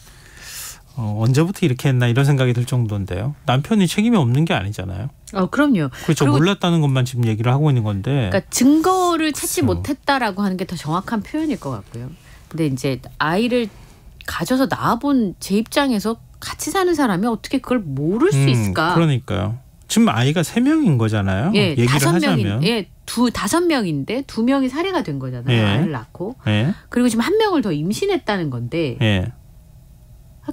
언제부터 이렇게 했나 이런 생각이 들 정도인데요. 남편이 책임이 없는 게 아니잖아요. 그럼요. 그렇죠. 몰랐다는 것만 지금 얘기를 하고 있는 건데. 그러니까 증거를 찾지 못했다라고 하는 게 더 정확한 표현일 것 같고요. 근데 이제 아이를 가져서 낳아본 제 입장에서 같이 사는 사람이 어떻게 그걸 모를 수 있을까? 그러니까요. 지금 아이가 3명인 거잖아요. 예, 얘기를 하자면. 예, 5명인데 2명이 살해가 된 거잖아요. 예. 아이를 낳고. 예. 그리고 지금 1명을 더 임신했다는 건데 예.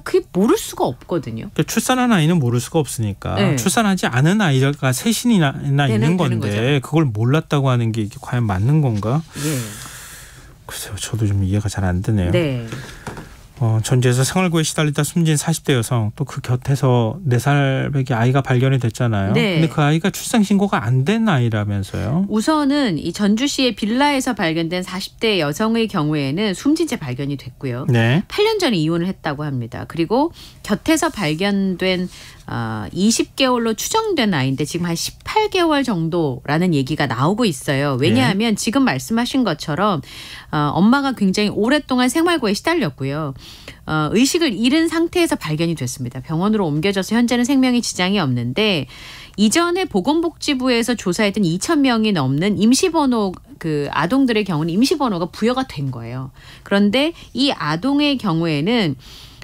그게 모를 수가 없거든요. 그러니까 출산한 아이는 모를 수가 없으니까 네. 출산하지 않은 아이가 셋이나 있는 건데 그걸 몰랐다고 하는 게 이게 과연 맞는 건가? 예. 글쎄요. 저도 좀 이해가 잘 안 되네요. 네. 전주에서 생활고에 시달리다 숨진 40대 여성 또 그 곁에서 4살배기 아이가 발견이 됐잖아요. 네. 근데 그 아이가 출생 신고가 안 된 아이라면서요. 우선은 이 전주시의 빌라에서 발견된 40대 여성의 경우에는 숨진 채 발견이 됐고요. 네. 8년 전에 이혼을 했다고 합니다. 그리고 곁에서 발견된 20개월로 추정된 아이인데 지금 한 18개월 정도라는 얘기가 나오고 있어요. 왜냐하면 지금 말씀하신 것처럼 엄마가 굉장히 오랫동안 생활고에 시달렸고요. 의식을 잃은 상태에서 발견이 됐습니다. 병원으로 옮겨져서 현재는 생명에 지장이 없는데 이전에 보건복지부에서 조사했던 2,000명이 넘는 임시번호 그 아동들의 경우는 임시번호가 부여가 된 거예요. 그런데 이 아동의 경우에는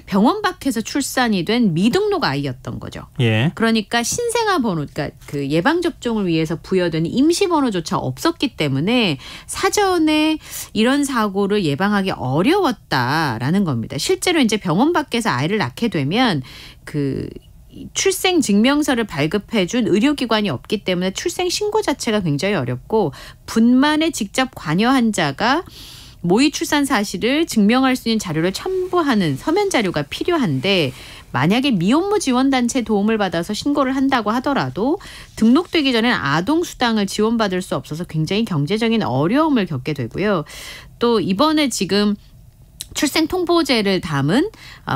병원 밖에서 출산이 된 미등록 아이였던 거죠. 예. 그러니까 신생아 번호, 그러니까 그 예방 접종을 위해서 부여된 임시 번호조차 없었기 때문에 사전에 이런 사고를 예방하기 어려웠다라는 겁니다. 실제로 이제 병원 밖에서 아이를 낳게 되면 그 출생 증명서를 발급해준 의료기관이 없기 때문에 출생 신고 자체가 굉장히 어렵고 분만에 직접 관여한 자가 모의 출산 사실을 증명할 수 있는 자료를 첨부하는 서면 자료가 필요한데 만약에 미혼모 지원단체 도움을 받아서 신고를 한다고 하더라도 등록되기 전에 아동수당을 지원받을 수 없어서 굉장히 경제적인 어려움을 겪게 되고요. 또 이번에 지금 출생통보제를 담은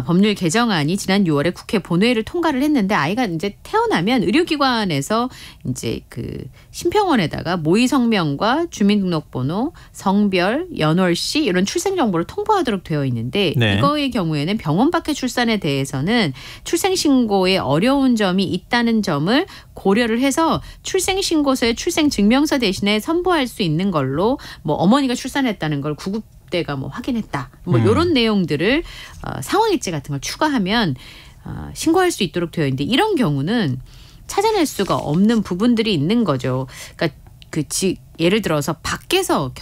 법률 개정안이 지난 6월에 국회 본회의를 통과를 했는데 아이가 이제 태어나면 의료기관에서 이제 그 심평원에다가 모의 성명과 주민등록번호, 성별, 연월시 이런 출생 정보를 통보하도록 되어 있는데 네. 이거의 경우에는 병원 밖의 출산에 대해서는 출생신고에 어려운 점이 있다는 점을 고려를 해서 출생신고서에 출생증명서 대신에 선보할 수 있는 걸로 뭐 어머니가 출산했다는 걸 구급대가 뭐 확인했다. 뭐 이런 내용들을 상황일지 같은 걸 추가하면 신고할 수 있도록 되어 있는데 이런 경우는 찾아낼 수가 없는 부분들이 있는 거죠. 그러니까 예를 들어서 밖에서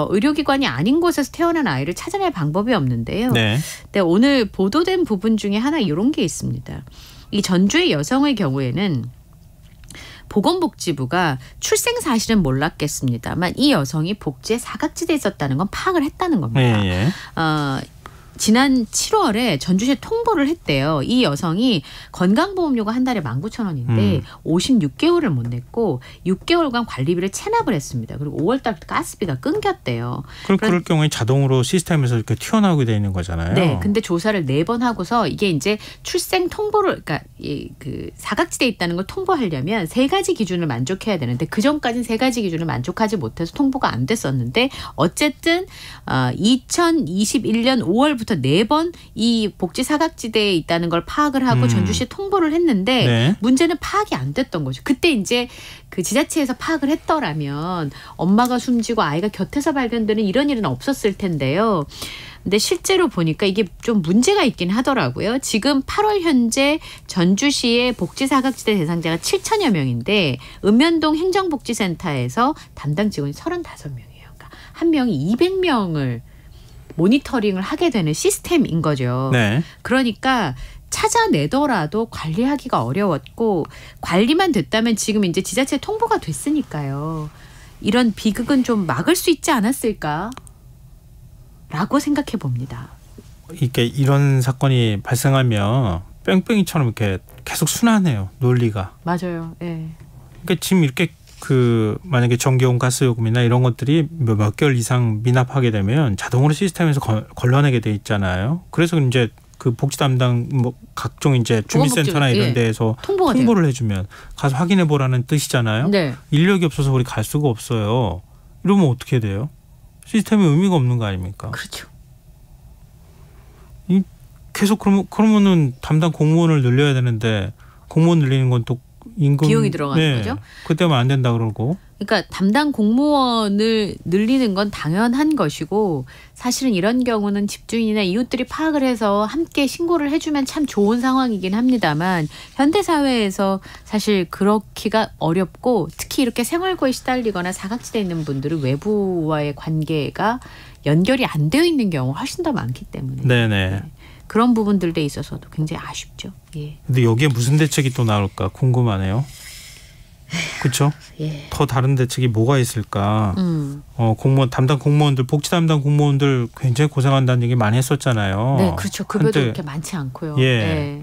의료기관이 아닌 곳에서 태어난 아이를 찾아낼 방법이 없는데요. 네. 근데 오늘 보도된 부분 중에 하나 이런 게 있습니다. 이 전주의 여성의 경우에는 보건복지부가 출생 사실은 몰랐겠습니다만 이 여성이 복지에 사각지대에 있었다는 건 파악을 했다는 겁니다. 예. 지난 7월에 전주시에 통보를 했대요. 이 여성이 건강보험료가 한 달에 19,000원인데 56개월을 못 냈고 6개월간 관리비를 체납을 했습니다. 그리고 5월 달부터 가스비가 끊겼대요. 그럴 경우에 자동으로 시스템에서 이렇게 튀어나오게 돼 있는 거잖아요. 네. 근데 조사를 4번 하고서 이게 이제 출생 통보를 그러니까 그 사각지대에 있다는 걸 통보하려면 3가지 기준을 만족해야 되는데 그전까지는 3가지 기준을 만족하지 못해서 통보가 안 됐었는데 어쨌든 2021년 5월부터 4번 이 복지 사각지대에 있다는 걸 파악을 하고 전주시에 통보를 했는데 네. 문제는 파악이 안 됐던 거죠. 그때 이제 그 지자체에서 파악을 했더라면 엄마가 숨지고 아이가 곁에서 발견되는 이런 일은 없었을 텐데요. 근데 실제로 보니까 이게 좀 문제가 있긴 하더라고요. 지금 8월 현재 전주시의 복지 사각지대 대상자가 7천여 명인데 읍면동 행정복지센터에서 담당 직원이 35명이에요. 그러니까 한 명이 200명을 모니터링을 하게 되는 시스템인 거죠. 네. 그러니까 찾아내더라도 관리하기가 어려웠고 관리만 됐다면 지금 이제 지자체 통보가 됐으니까요. 이런 비극은 좀 막을 수 있지 않았을까? 라고 생각해 봅니다. 이게 이런 사건이 발생하면 뺑뺑이처럼 이렇게 계속 순환해요. 논리가. 맞아요. 예. 그러니까 지금 이렇게 만약에 전기요금, 가스요금이나 이런 것들이 몇 개월 이상 미납하게 되면 자동으로 시스템에서 걸러내게 돼 있잖아요. 그래서 이제 그 복지 담당 각종 이제 주민센터나 이런 데에서 통보를 해주면 가서 확인해 보라는 뜻이잖아요. 네. 인력이 없어서 우리 갈 수가 없어요. 이러면 어떻게 돼요? 시스템에 의미가 없는 거 아닙니까? 그렇죠. 계속 그러면은 담당 공무원을 늘려야 되는데 공무원 늘리는 건 또 임금 비용이 들어가는 거죠. 그때만 안 된다 그러고. 그러니까 담당 공무원을 늘리는 건 당연한 것이고 사실은 이런 경우는 집주인이나 이웃들이 파악을 해서 함께 신고를 해주면 참 좋은 상황이긴 합니다만 현대사회에서 사실 그렇기가 어렵고 특히 이렇게 생활고에 시달리거나 사각지대에 있는 분들은 외부와의 관계가 연결이 안 되어 있는 경우가 훨씬 더 많기 때문에 네네. 네. 그런 부분들에 있어서도 굉장히 아쉽죠. 예. 근데 여기에 무슨 대책이 또 나올까 궁금하네요. 그렇죠? 예. 더 다른 대책이 뭐가 있을까? 공무원 담당 공무원들, 복지 담당 공무원들 굉장히 고생한다는 얘기 많이 했었잖아요. 네, 그렇죠. 급여도 그렇게 많지 않고요. 예.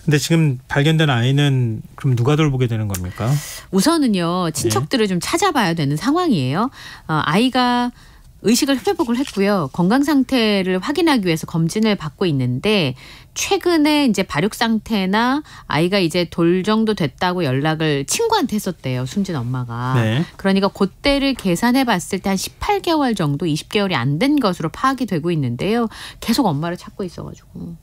근데 지금 발견된 아이는 그럼 누가 돌보게 되는 겁니까? 우선은요, 친척들을 좀 찾아봐야 되는 상황이에요. 아이가 의식을 회복을 했고요. 건강 상태를 확인하기 위해서 검진을 받고 있는데 최근에 이제 발육 상태나 아이가 이제 돌 정도 됐다고 연락을 친구한테 했었대요. 숨진 엄마가. 네. 그러니까 그때를 계산해 봤을 때 한 18개월 정도 20개월이 안 된 것으로 파악이 되고 있는데요. 계속 엄마를 찾고 있어가지고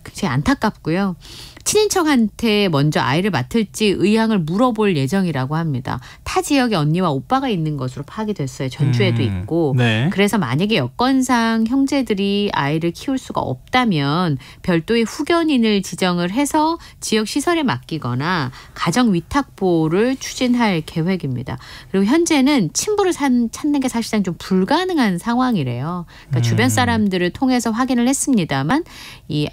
굉장히 안타깝고요. 친인척한테 먼저 아이를 맡을지 의향을 물어볼 예정이라고 합니다. 타 지역에 언니와 오빠가 있는 것으로 파악이 됐어요. 전주에도 있고. 네. 그래서 만약에 여건상 형제들이 아이를 키울 수가 없다면 별도의 후견인을 지정을 해서 지역 시설에 맡기거나 가정 위탁 보호를 추진할 계획입니다. 그리고 현재는 친부를 찾는 게 사실상 좀 불가능한 상황이래요. 그러니까 주변 사람들을 통해서 확인을 했습니다만 이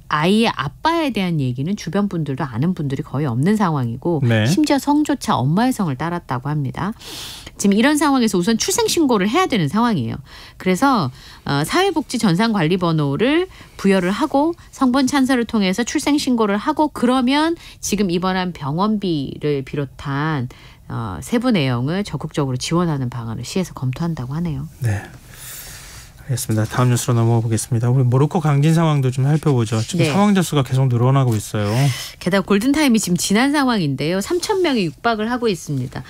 아이의 아빠에 대한 얘기는 주변 분들도 아는 분들이 거의 없는 상황이고 네. 심지어 성조차 엄마의 성을 따랐다고 합니다. 지금 이런 상황에서 우선 출생신고를 해야 되는 상황이에요. 그래서 사회복지전산관리번호를 부여를 하고 성본 찬서를 통해서 출생신고를 하고 그러면 지금 입원한 병원비를 비롯한 세부 내용을 적극적으로 지원하는 방안을 시에서 검토한다고 하네요. 네. 알겠습니다. 다음 뉴스로 넘어가 보겠습니다. 우리 모로코 강진 상황도 좀 살펴보죠. 지금 네. 사망자 수가 계속 늘어나고 있어요. 게다가 골든타임이 지금 지난 상황인데요. 3,000명이 육박을 하고 있습니다.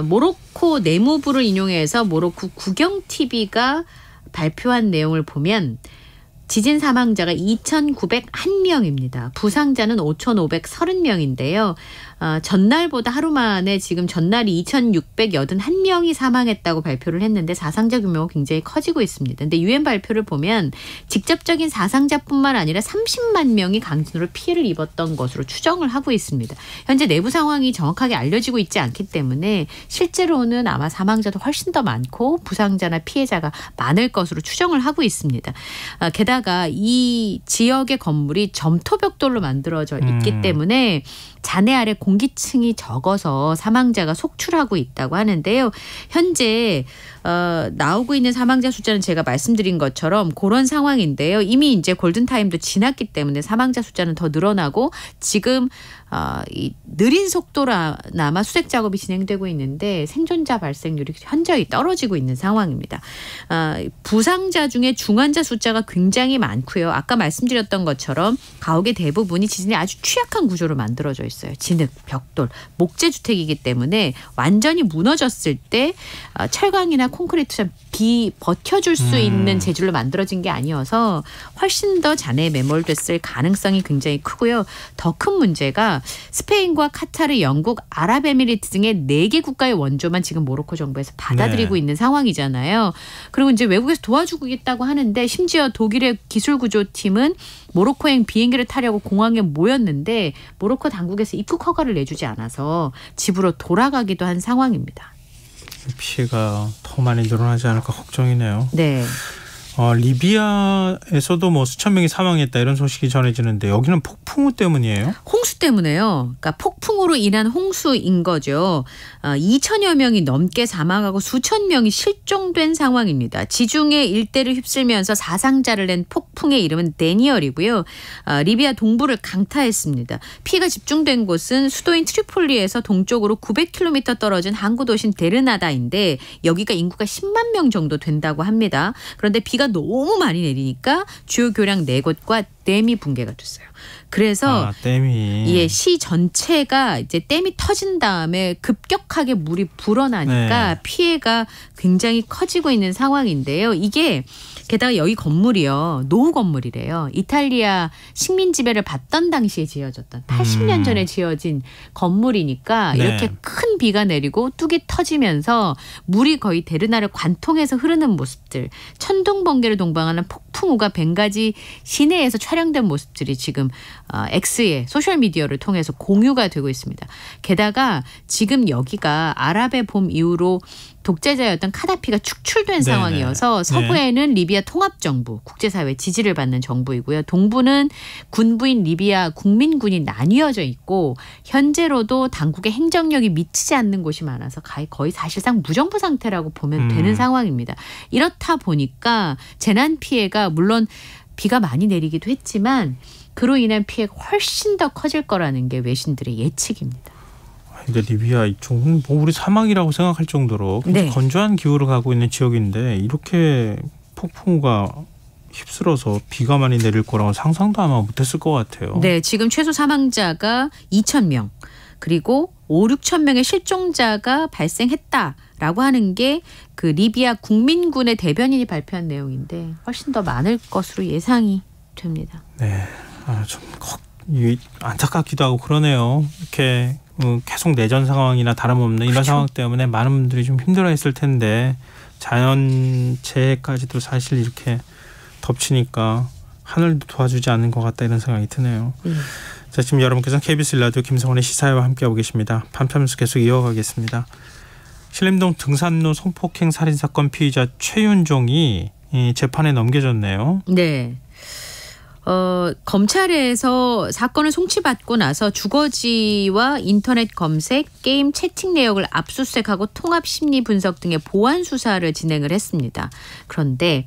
모로코 내무부를 인용해서 모로코 국영TV가 발표한 내용을 보면 지진 사망자가 2,901명입니다. 부상자는 5,530명인데요. 전날보다 하루 만에 지금 전날이 2,681명이 사망했다고 발표를 했는데 사상자 규모가 굉장히 커지고 있습니다. 근데 유엔 발표를 보면 직접적인 사상자뿐만 아니라 30만 명이 강진으로 피해를 입었던 것으로 추정을 하고 있습니다. 현재 내부 상황이 정확하게 알려지고 있지 않기 때문에 실제로는 아마 사망자도 훨씬 더 많고 부상자나 피해자가 많을 것으로 추정을 하고 있습니다. 게다가 게다가 이 지역의 건물이 점토벽돌로 만들어져 있기 때문에 잔해 아래 공기층이 적어서 사망자가 속출하고 있다고 하는데요. 현재 나오고 있는 사망자 숫자는 제가 말씀드린 것처럼 그런 상황인데요. 이미 이제 골든타임도 지났기 때문에 사망자 숫자는 더 늘어나고 지금 이 느린 속도로나마 수색 작업이 진행되고 있는데 생존자 발생률이 현저히 떨어지고 있는 상황입니다. 부상자 중에 중환자 숫자가 굉장히 많고요. 아까 말씀드렸던 것처럼 가옥의 대부분이 지진에 아주 취약한 구조로 만들어져 있어요. 진흙, 벽돌, 목재주택이기 때문에 완전히 무너졌을 때 철강이나 콘크리트처럼 버텨줄 수 있는 재질로 만들어진 게 아니어서 훨씬 더 잔해에 매몰됐을 가능성이 굉장히 크고요. 더 큰 문제가 스페인과 카타르, 영국, 아랍에미리트 등의 4개 국가의 원조만 지금 모로코 정부에서 받아들이고 있는 상황이잖아요. 그리고 이제 외국에서 도와주고 있다고 하는데 심지어 독일의 기술구조팀은 모로코행 비행기를 타려고 공항에 모였는데 모로코 당국에서 입국 허가를 내주지 않아서 집으로 돌아가기도 한 상황입니다. 피해가 더 많이 늘어나지 않을까 걱정이네요. 네. 리비아에서도 뭐 수천 명이 사망했다 이런 소식이 전해지는데 여기는 폭풍우 때문이에요? 홍수 때문에요. 그러니까 폭풍으로 인한 홍수인 거죠. 2천여 명이 넘게 사망하고 수천 명이 실종된 상황입니다. 지중해 일대를 휩쓸면서 사상자를 낸 폭풍의 이름은 데니얼이고요. 리비아 동부를 강타했습니다. 피해가 집중된 곳은 수도인 트리폴리에서 동쪽으로 900km 떨어진 항구 도시인 데르나다인데 여기가 인구가 10만 명 정도 된다고 합니다. 그런데 비가 너무 많이 내리니까 주요 교량 4곳과 댐이 붕괴가 됐어요. 그래서 댐이 시 전체가 이제 댐이 터진 다음에 급격하게 물이 불어나니까 피해가 굉장히 커지고 있는 상황인데요. 이게 게다가 여기 건물이요. 노후 건물이래요. 이탈리아 식민 지배를 받던 당시에 지어졌던 80년 전에 지어진 건물이니까 이렇게 큰 비가 내리고 뚝이 터지면서 물이 거의 데르나를 관통해서 흐르는 모습들. 천둥 번개를 동반하는 폭풍우가 벵가지 시내에서 촬영된 모습들이 지금 X의 소셜미디어를 통해서 공유가 되고 있습니다. 게다가 지금 여기가 아랍의 봄 이후로 독재자였던 카다피가 축출된 상황이어서 서부에는 리비아 통합정부, 국제사회 지지를 받는 정부이고요. 동부는 군부인 리비아 국민군이 나뉘어져 있고 현재로도 당국의 행정력이 미치지 않는 곳이 많아서 거의 사실상 무정부 상태라고 보면 되는 상황입니다. 이렇다 보니까 재난 피해가 물론 비가 많이 내리기도 했지만 그로 인한 피해가 훨씬 더 커질 거라는 게 외신들의 예측입니다. 근데 리비아 이쪽은 뭐 우리 사막이라고 생각할 정도로 건조한 기후를 가고 있는 지역인데 이렇게 폭풍우가 휩쓸어서 비가 많이 내릴 거라고 상상도 아마 못했을 것 같아요. 네, 지금 최소 사망자가 2,000명 그리고 5, 6천 명의 실종자가 발생했다라고 하는 게 그 리비아 국민군의 대변인이 발표한 내용인데 훨씬 더 많을 것으로 예상이 됩니다. 네, 좀 안타깝기도 하고 그러네요. 이렇게 계속 내전 상황이나 다름없는 이런 상황 때문에 많은 분들이 좀 힘들어했을 텐데 자연재해까지도 사실 이렇게 덮치니까 하늘도 도와주지 않는 것 같다 이런 생각이 드네요. 자, 지금 여러분께서는 KBS 라디오 김성원의 시사회와 함께하고 계십니다. 밤타면서 계속 이어가겠습니다. 신림동 등산로 성폭행 살인사건 피의자 최윤종이 재판에 넘겨졌네요. 네. 검찰에서 사건을 송치받고 나서 주거지와 인터넷 검색, 게임 채팅 내역을 압수수색하고 통합 심리 분석 등의 보완 수사를 진행을 했습니다. 그런데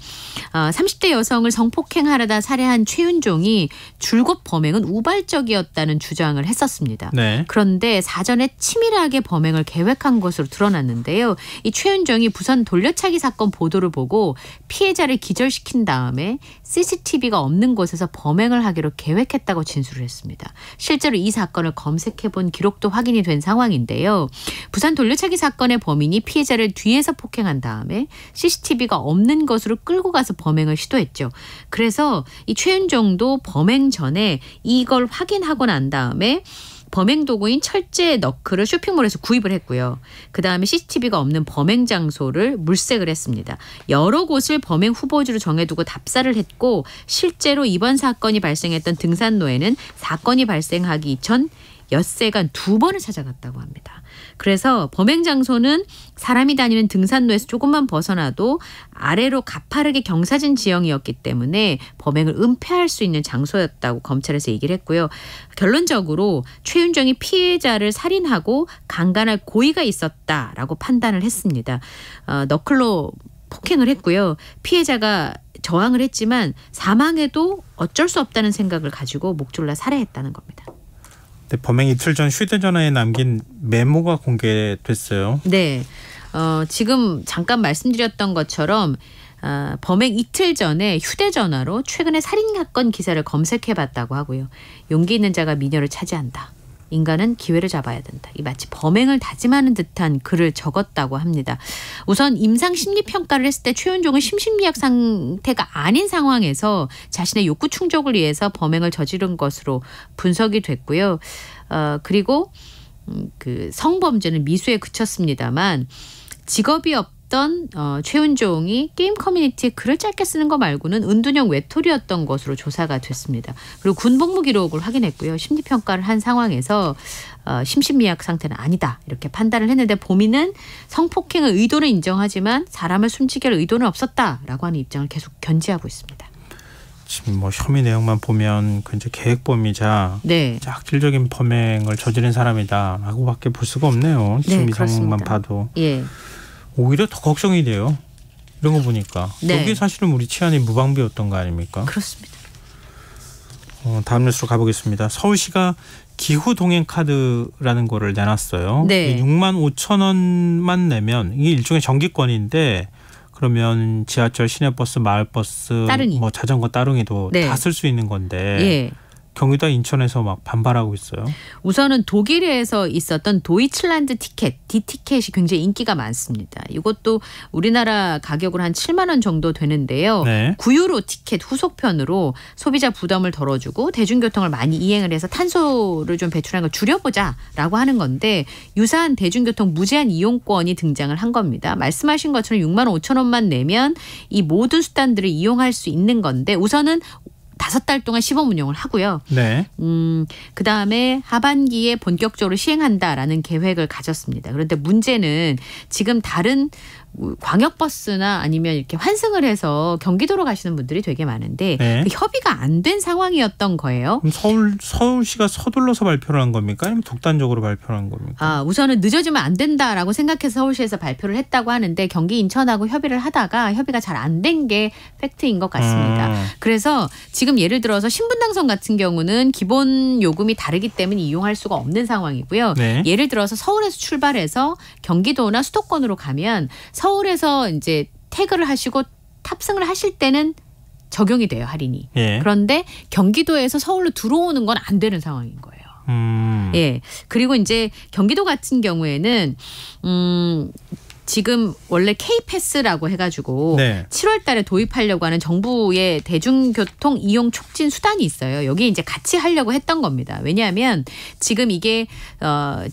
30대 여성을 성폭행하려다 살해한 최윤종이 줄곧 범행은 우발적이었다는 주장을 했었습니다. 네. 그런데 사전에 치밀하게 범행을 계획한 것으로 드러났는데요. 이 최윤종이 부산 돌려차기 사건 보도를 보고 피해자를 기절시킨 다음에 CCTV가 없는 곳에서 범행을 하기로 계획했다고 진술을 했습니다. 실제로 이 사건을 검색해본 기록도 확인이 된 상황인데요. 부산 돌려차기 사건의 범인이 피해자를 뒤에서 폭행한 다음에 CCTV가 없는 것으로 끌고 가서 범행을 시도했죠. 그래서 이 최윤종도 범행 전에 이걸 확인하고 난 다음에 범행 도구인 철제 너클을 쇼핑몰에서 구입을 했고요. 그다음에 CCTV가 없는 범행 장소를 물색을 했습니다. 여러 곳을 범행 후보지로 정해두고 답사를 했고 실제로 이번 사건이 발생했던 등산로에는 사건이 발생하기 전 엿새가 2번을 찾아갔다고 합니다. 그래서 범행 장소는 사람이 다니는 등산로에서 조금만 벗어나도 아래로 가파르게 경사진 지형이었기 때문에 범행을 은폐할 수 있는 장소였다고 검찰에서 얘기를 했고요. 결론적으로 최윤정이 피해자를 살인하고 강간할 고의가 있었다라고 판단을 했습니다. 너클로 폭행을 했고요. 피해자가 저항을 했지만 사망해도 어쩔 수 없다는 생각을 가지고 목 졸라 살해했다는 겁니다. 네, 범행 이틀 전 휴대전화에 남긴 메모가 공개됐어요. 네, 지금 잠깐 말씀드렸던 것처럼 범행 이틀 전에 휴대전화로 최근에 살인사건 기사를 검색해봤다고 하고요. 용기 있는 자가 미녀를 차지한다. 인간은 기회를 잡아야 된다. 이 마치 범행을 다짐하는 듯한 글을 적었다고 합니다. 우선 임상 심리평가를 했을 때 최윤종은 심신미약 상태가 아닌 상황에서 자신의 욕구 충족을 위해서 범행을 저지른 것으로 분석이 됐고요. 그리고 그 성범죄는 미수에 그쳤습니다만 직업이 없던 최윤종이 게임 커뮤니티에 글을 짧게 쓰는 거 말고는 은둔형 외톨이였던 것으로 조사가 됐습니다. 그리고 군복무 기록을 확인했고요. 심리평가를 한 상황에서 심신미약 상태는 아니다 이렇게 판단을 했는데 범인은 성폭행의 의도는 인정하지만 사람을 숨지게 할 의도는 없었다라고 하는 입장을 계속 견지하고 있습니다. 지금 뭐 혐의 내용만 보면 그 이제 계획범이자 네. 악질적인 범행을 저지른 사람이다라고밖에 볼 수가 없네요. 지금 이 상황만 봐도. 예. 오히려 더 걱정이 돼요. 이런 거 보니까. 네. 이게 사실은 우리 치안이 무방비였던 거 아닙니까? 그렇습니다. 다음 뉴스로 가보겠습니다. 서울시가 기후 동행 카드라는 거를 내놨어요. 네. 6만 5천 원만 내면 이게 일종의 정기권인데 그러면 지하철, 시내버스, 마을버스, 따릉이. 뭐 자전거 따릉이도 네. 다 쓸 수 있는 건데 예. 경기도와 인천에서 막 반발하고 있어요. 우선은 독일에서 있었던 도이칠란드 티켓, D티켓이 굉장히 인기가 많습니다. 이것도 우리나라 가격으로 한 7만 원 정도 되는데요. 네. 9유로 티켓 후속편으로 소비자 부담을 덜어주고 대중교통을 많이 이행을 해서 탄소를 좀 배출하는 걸 줄여보자라고 하는 건데 유사한 대중교통 무제한 이용권이 등장을 한 겁니다. 말씀하신 것처럼 6만 5천 원만 내면 이 모든 수단들을 이용할 수 있는 건데 우선은 5달 동안 시범 운영을 하고요. 네. 그다음에 하반기에 본격적으로 시행한다라는 계획을 가졌습니다. 그런데 문제는 지금 다른 광역버스나 아니면 이렇게 환승을 해서 경기도로 가시는 분들이 되게 많은데 네. 그 협의가 안 된 상황이었던 거예요. 그럼 서울시가 서둘러서 발표를 한 겁니까? 아니면 독단적으로 발표를 한 겁니까? 우선은 늦어지면 안 된다라고 생각해서 서울시에서 발표를 했다고 하는데 경기 인천하고 협의를 하다가 협의가 잘 안 된 게 팩트인 것 같습니다. 그래서 지금 예를 들어서 신분당선 같은 경우는 기본 요금이 다르기 때문에 이용할 수가 없는 상황이고요. 네. 예를 들어서 서울에서 출발해서 경기도나 수도권으로 가면 서울에서 이제 태그를 하시고 탑승을 하실 때는 적용이 돼요, 할인이. 예. 그런데 경기도에서 서울로 들어오는 건 안 되는 상황인 거예요. 예. 그리고 이제 경기도 같은 경우에는 지금 원래 K패스라고 해가지고 네. 7월 달에 도입하려고 하는 정부의 대중교통 이용 촉진 수단이 있어요. 여기 이제 같이 하려고 했던 겁니다. 왜냐하면 지금 이게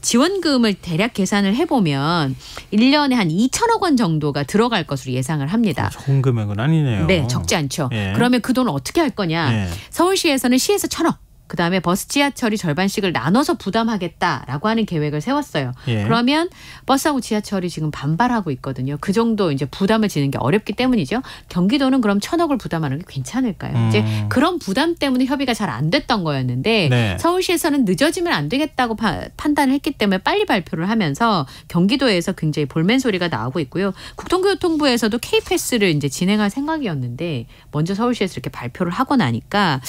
지원금을 대략 계산을 해보면 1년에 한 2천억 원 정도가 들어갈 것으로 예상을 합니다. 좋은 금액은 아니네요. 네, 적지 않죠. 예. 그러면 그 돈을 어떻게 할 거냐. 예. 서울시에서는 시에서 1,000억. 그다음에 버스 지하철이 절반씩을 나눠서 부담하겠다라고 하는 계획을 세웠어요. 예. 그러면 버스하고 지하철이 지금 반발하고 있거든요. 그 정도 이제 부담을 지는 게 어렵기 때문이죠. 경기도는 그럼 1,000억을 부담하는 게 괜찮을까요? 이제 그런 부담 때문에 협의가 잘 안 됐던 거였는데 네. 서울시에서는 늦어지면 안 되겠다고 판단을 했기 때문에 빨리 발표를 하면서 경기도에서 굉장히 볼멘 소리가 나오고 있고요. 국토교통부에서도 K패스를 이제 진행할 생각이었는데 먼저 서울시에서 이렇게 발표를 하고 나니까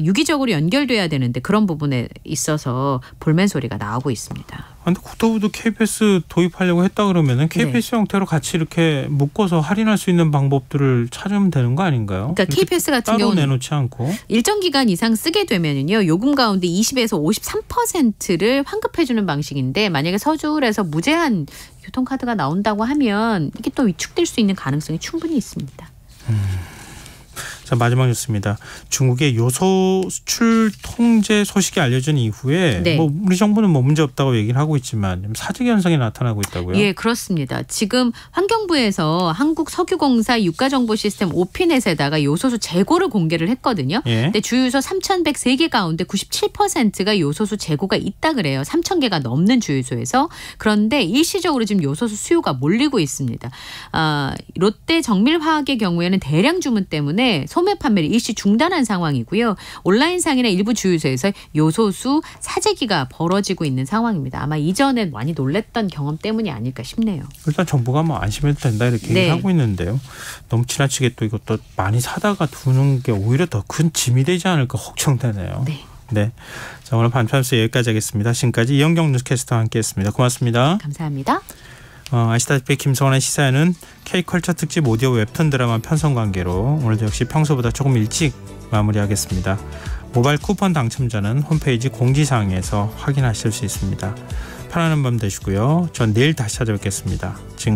유기적으로 연결돼야 되는데 그런 부분에 있어서 볼멘 소리가 나오고 있습니다. 근데 국토부도 K패스 도입하려고 했다 그러면은 K패스 네. 형태로 같이 이렇게 묶어서 할인할 수 있는 방법들을 찾으면 되는 거 아닌가요? 그러니까 K패스 같은 따로 경우는 내놓지 않고 일정 기간 이상 쓰게 되면은요 요금 가운데 20에서 53%를 환급해주는 방식인데 만약에 서울에서 무제한 교통카드가 나온다고 하면 이게 또 위축될 수 있는 가능성이 충분히 있습니다. 자, 마지막 뉴스입니다. 중국의 요소 수출 통제 소식이 알려진 이후에 네. 뭐 우리 정부는 뭐 문제 없다고 얘기를 하고 있지만 사재기 현상이 나타나고 있다고요? 예, 그렇습니다. 지금 환경부에서 한국석유공사 유가정보시스템 오피넷에다가 요소수 재고를 공개를 했거든요. 예. 근데 주유소 3,103개 가운데 97%가 요소수 재고가 있다 그래요. 3,000개가 넘는 주유소에서. 그런데 일시적으로 지금 요소수 수요가 몰리고 있습니다. 롯데 정밀화학의 경우에는 대량 주문 때문에 소매 판매를 일시 중단한 상황이고요. 온라인상이나 일부 주유소에서 요소수 사재기가 벌어지고 있는 상황입니다. 아마 이전에 많이 놀랬던 경험 때문이 아닐까 싶네요. 일단 정부가 뭐 안심해도 된다 이렇게 네. 얘기하고 있는데요. 너무 지나치게 또 이것도 많이 사다가 두는 게 오히려 더 큰 짐이 되지 않을까 걱정되네요. 네. 네. 자, 오늘 반편수 여기까지 하겠습니다. 지금까지 이영경 뉴스캐스터와 함께했습니다. 고맙습니다. 감사합니다. 아시다시피 김성환의 시사회는 K컬처 특집 오디오 웹툰 드라마 편성 관계로 오늘도 역시 평소보다 조금 일찍 마무리하겠습니다. 모바일 쿠폰 당첨자는 홈페이지 공지사항에서 확인하실 수 있습니다. 편안한 밤 되시고요. 전 내일 다시 찾아뵙겠습니다. 지금